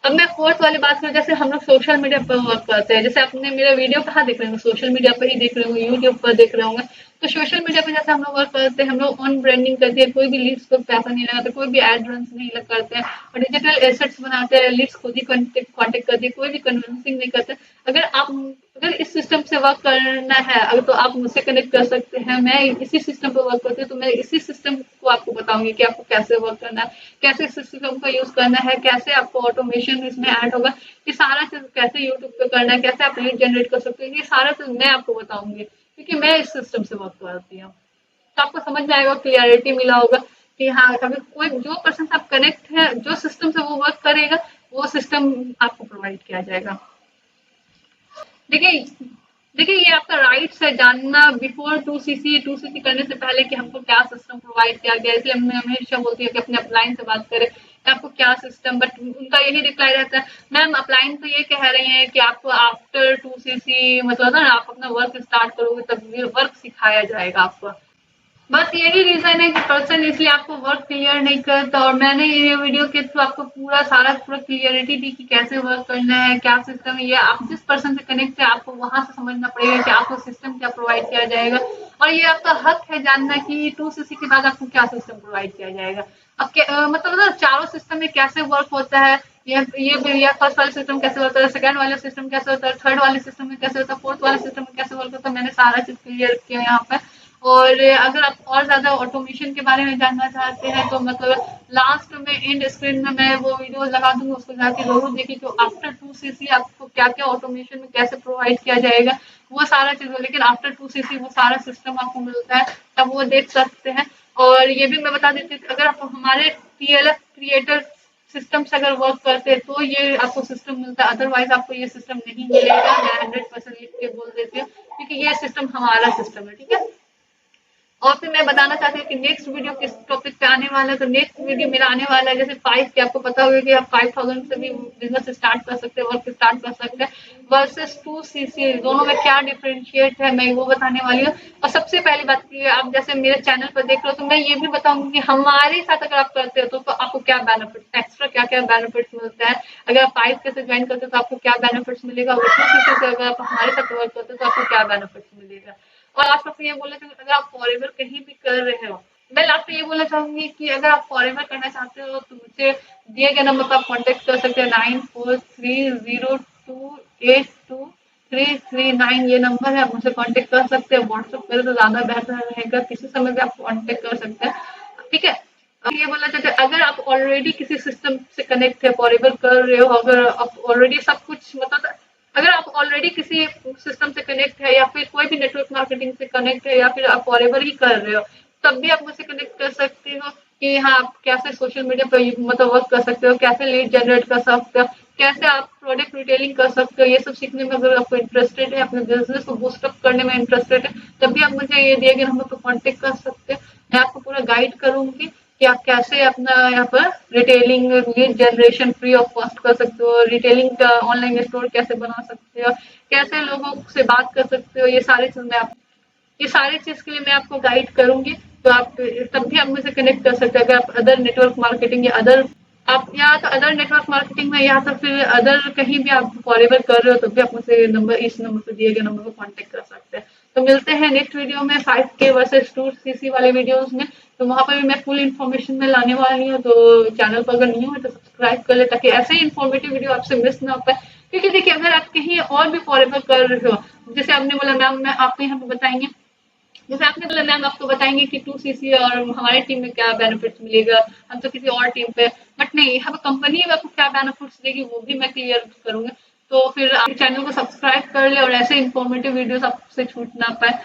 Speaker 1: अब मैं फोर्थ वाली बात करूँ, जैसे हम लोग सोशल मीडिया पर वर्क करते हैं, जैसे आपने मेरा वीडियो कहाँ देख रहे होंगे, सोशल मीडिया पर ही देख रहे होंगे, यूट्यूब पर देख रहे होंगे। तो सोशल मीडिया पे जैसे हम लोग वर्क करते हैं, हम लोग ऑन ब्रांडिंग करते हैं, कोई भी लीड्स को पैसा नहीं लगाते, कोई भी एड रन नहीं लग करते हैं, और डिजिटल एसेट्स बनाते हैं, लीड्स खुद ही कॉन्टेक्ट करते हैं, कोई भी कन्विंसिंग नहीं करते। अगर इस सिस्टम से वर्क करना है, अगर तो आप मुझसे कनेक्ट कर सकते हैं। मैं इसी सिस्टम पर वर्क करती हूँ, तो मैं इसी सिस्टम को आपको बताऊंगी कि आपको कैसे वर्क करना है, कैसे इस सिस्टम का यूज करना है, कैसे आपको ऑटोमेशन इसमें ऐड होगा, ये सारा चीज कैसे यूट्यूब पे करना है, कैसे आप लीड जनरेट कर सकते हैं, ये सारा चीज मैं आपको बताऊंगी, क्योंकि मैं इस सिस्टम से वर्क करती हूँ। तो आपको समझ में आएगा, क्लियरिटी मिला होगा कि हाँ अगर कोई जो पर्सन से आप कनेक्ट है, जो सिस्टम से वो वर्क करेगा, वो सिस्टम आपको प्रोवाइड किया जाएगा। देखिए देखिए ये आपका राइट्स है जानना बिफोर 2cc करने से पहले कि हमको क्या सिस्टम प्रोवाइड किया गया। इसलिए मैं हमेशा बोलती हूँ कि अपने अपलाइन से बात करें कि आपको क्या सिस्टम, बट उनका यही रिप्लाई रहता है, मैम अपलाइन तो ये कह रही हैं कि आपको आफ्टर 2cc मतलब ना आप अपना वर्क स्टार्ट करोगे तब ये वर्क सिखाया जाएगा आपको। बस यही रीजन है कि पर्सन इसलिए आपको वर्क क्लियर नहीं करता, और मैंने ये वीडियो के थ्रू आपको पूरा क्लियरिटी दी कि कैसे वर्क करना है, क्या सिस्टम है। ये आप जिस पर्सन से कनेक्ट है आपको वहां से समझना पड़ेगा कि आपको सिस्टम क्या प्रोवाइड किया जाएगा, और ये आपका हक है जानना कि 2cc के बाद आपको क्या सिस्टम प्रोवाइड किया जाएगा। अब मतलब ना चारों सिस्टम में कैसे वर्क होता है, ये फर्स्ट वाले सिस्टम कैसे होता है, सेकंड वाले सिस्टम कैसे होता है, थर्ड वाले सिस्टम में कैसे होता है, फोर्थ वाले सिस्टम में कैसे वर्क होता है, मैंने सारा चीज क्लियर किया यहाँ पे। और अगर आप और ज्यादा ऑटोमेशन के बारे में जानना चाहते हैं तो मतलब लास्ट में एंड स्क्रीन में मैं वो वीडियो लगा दूंगी, उसको जाके जरूर देखिए कि आफ्टर 2cc आपको क्या क्या ऑटोमेशन में कैसे प्रोवाइड किया जाएगा, वो सारा चीज। लेकिन आफ्टर 2cc वो सारा सिस्टम आपको मिलता है, तब वो देख सकते हैं। और ये भी मैं बता देती हूँ, अगर आप हमारे TLF क्रिएटर सिस्टम से अगर वर्क करते हैं तो ये आपको सिस्टम मिलता है, अदरवाइज आपको ये सिस्टम नहीं मिलेगा। मैं 100% लिख के बोल देती हूँ, क्योंकि ये सिस्टम हमारा सिस्टम है, ठीक है। और फिर मैं बताना चाहती हूँ कि नेक्स्ट वीडियो किस टॉपिक पे आने वाला है। तो नेक्स्ट वीडियो मेरा आने वाला है जैसे 5 के, आपको पता होगा कि आप 5000 से भी बिजनेस स्टार्ट कर सकते हैं, वर्क स्टार्ट कर सकते हैं, वर्सेस 2cc दोनों में क्या डिफरेंशिएट है मैं वो बताने वाली हूँ। और सबसे पहली बात की आप जैसे मेरे चैनल पर देख रहे हो तो मैं ये भी बताऊंगी कि हमारे साथ अगर आप करते हो तो आपको क्या बेनिफिट एक्स्ट्रा क्या क्या बेनिफिट्स मिलता है। अगर आप 5 के से ज्वाइन करते हो तो आपको क्या बेनिफिट्स मिलेगा, और 2cc से अगर आप हमारे साथ वर्क करते हो तो आपको क्या बेनिफिट्स मिलेगा। और लास्ट में ये बोलना चाहूंगी, अगर आप फॉरएवर कहीं भी कर रहे हो, मैं लास्ट में ये बोलना चाहूंगी कि अगर आप फॉरएवर करना चाहते हो तो मुझे दिए गए नंबर पर आप कॉन्टेक्ट कर सकते हैं। 9430282339 ये नंबर है, आप मुझसे कॉन्टेक्ट कर सकते हैं। व्हाट्सएप करें तो ज्यादा बेहतर रहेगा, किसी समय भी आप कॉन्टेक्ट कर सकते हैं, ठीक है। ये बोलना चाहते हैं, अगर आप ऑलरेडी किसी सिस्टम से कनेक्ट है, फॉरएवर कर रहे हो, अगर आप ऑलरेडी सब कुछ मतलब अगर आप ऑलरेडी किसी सिस्टम से कनेक्ट है या फिर कोई भी नेटवर्क मार्केटिंग से कनेक्ट है या फिर आप फॉरएवर ही कर रहे हो, तब भी आप मुझसे कनेक्ट कर सकते हो कि हाँ आप कैसे सोशल मीडिया पर मतलब वर्क कर सकते हो, कैसे लीड जनरेट कर सकते हो, कैसे आप प्रोडक्ट रिटेलिंग कर सकते हो। ये सब सीखने में अगर आपको इंटरेस्टेड है, अपने बिजनेस को बूस्टअप करने में इंटरेस्टेड है, तब भी आप मुझे ये दिए गए नंबर पर कॉन्टेक्ट कर सकते हैं। मैं आपको पूरा गाइड करूंगी कि आप कैसे अपना यहाँ पर retailing lead generation free of cost कर सकते हो, रिटेलिंग का ऑनलाइन स्टोर कैसे बना सकते हो, कैसे लोगों से बात कर सकते हो। ये सारी चीज के लिए मैं आपको गाइड करूंगी। तो आप तब भी आप मुझसे कनेक्ट कर सकते हैं। अगर आप अदर नेटवर्क मार्केटिंग या अदर आप या तो अदर नेटवर्क मार्केटिंग में या तो फिर अदर कहीं भी आप फॉरएवर कर रहे हो तो भी आप मुझसे इस नंबर पर दिए गए नंबर पर कॉन्टेक्ट कर सकते हैं। तो मिलते हैं नेक्स्ट वीडियो में 5K वर्सेस 2cc वाले वीडियोस में। तो वहां पर भी मैं फुल इन्फॉर्मेशन में लाने वाली हूँ। तो चैनल पर अगर न्यू है तो सब्सक्राइब कर ले, ताकि ऐसे ही इन्फॉर्मेटिव वीडियो आपसे मिस ना हो पाए। क्योंकि देखिए अगर आप कहीं और भी फॉरएवर कर रहे हो, जैसे आपने बोला मैम मैं आपको यहाँ पे बताएंगे, जैसे आपने बोला मैम आपको बताएंगे कि 2cc और हमारे टीम में क्या बेनिफिट्स मिलेगा, हम तो किसी और टीम पे, बट नहीं यहाँ पे कंपनी में आपको क्या बेनिफिट्स देगी वो भी मैं क्लियर करूंगा। तो फिर आप चैनल को सब्सक्राइब कर ले और ऐसे इन्फॉर्मेटिव वीडियोस आपसे छूट ना पाए।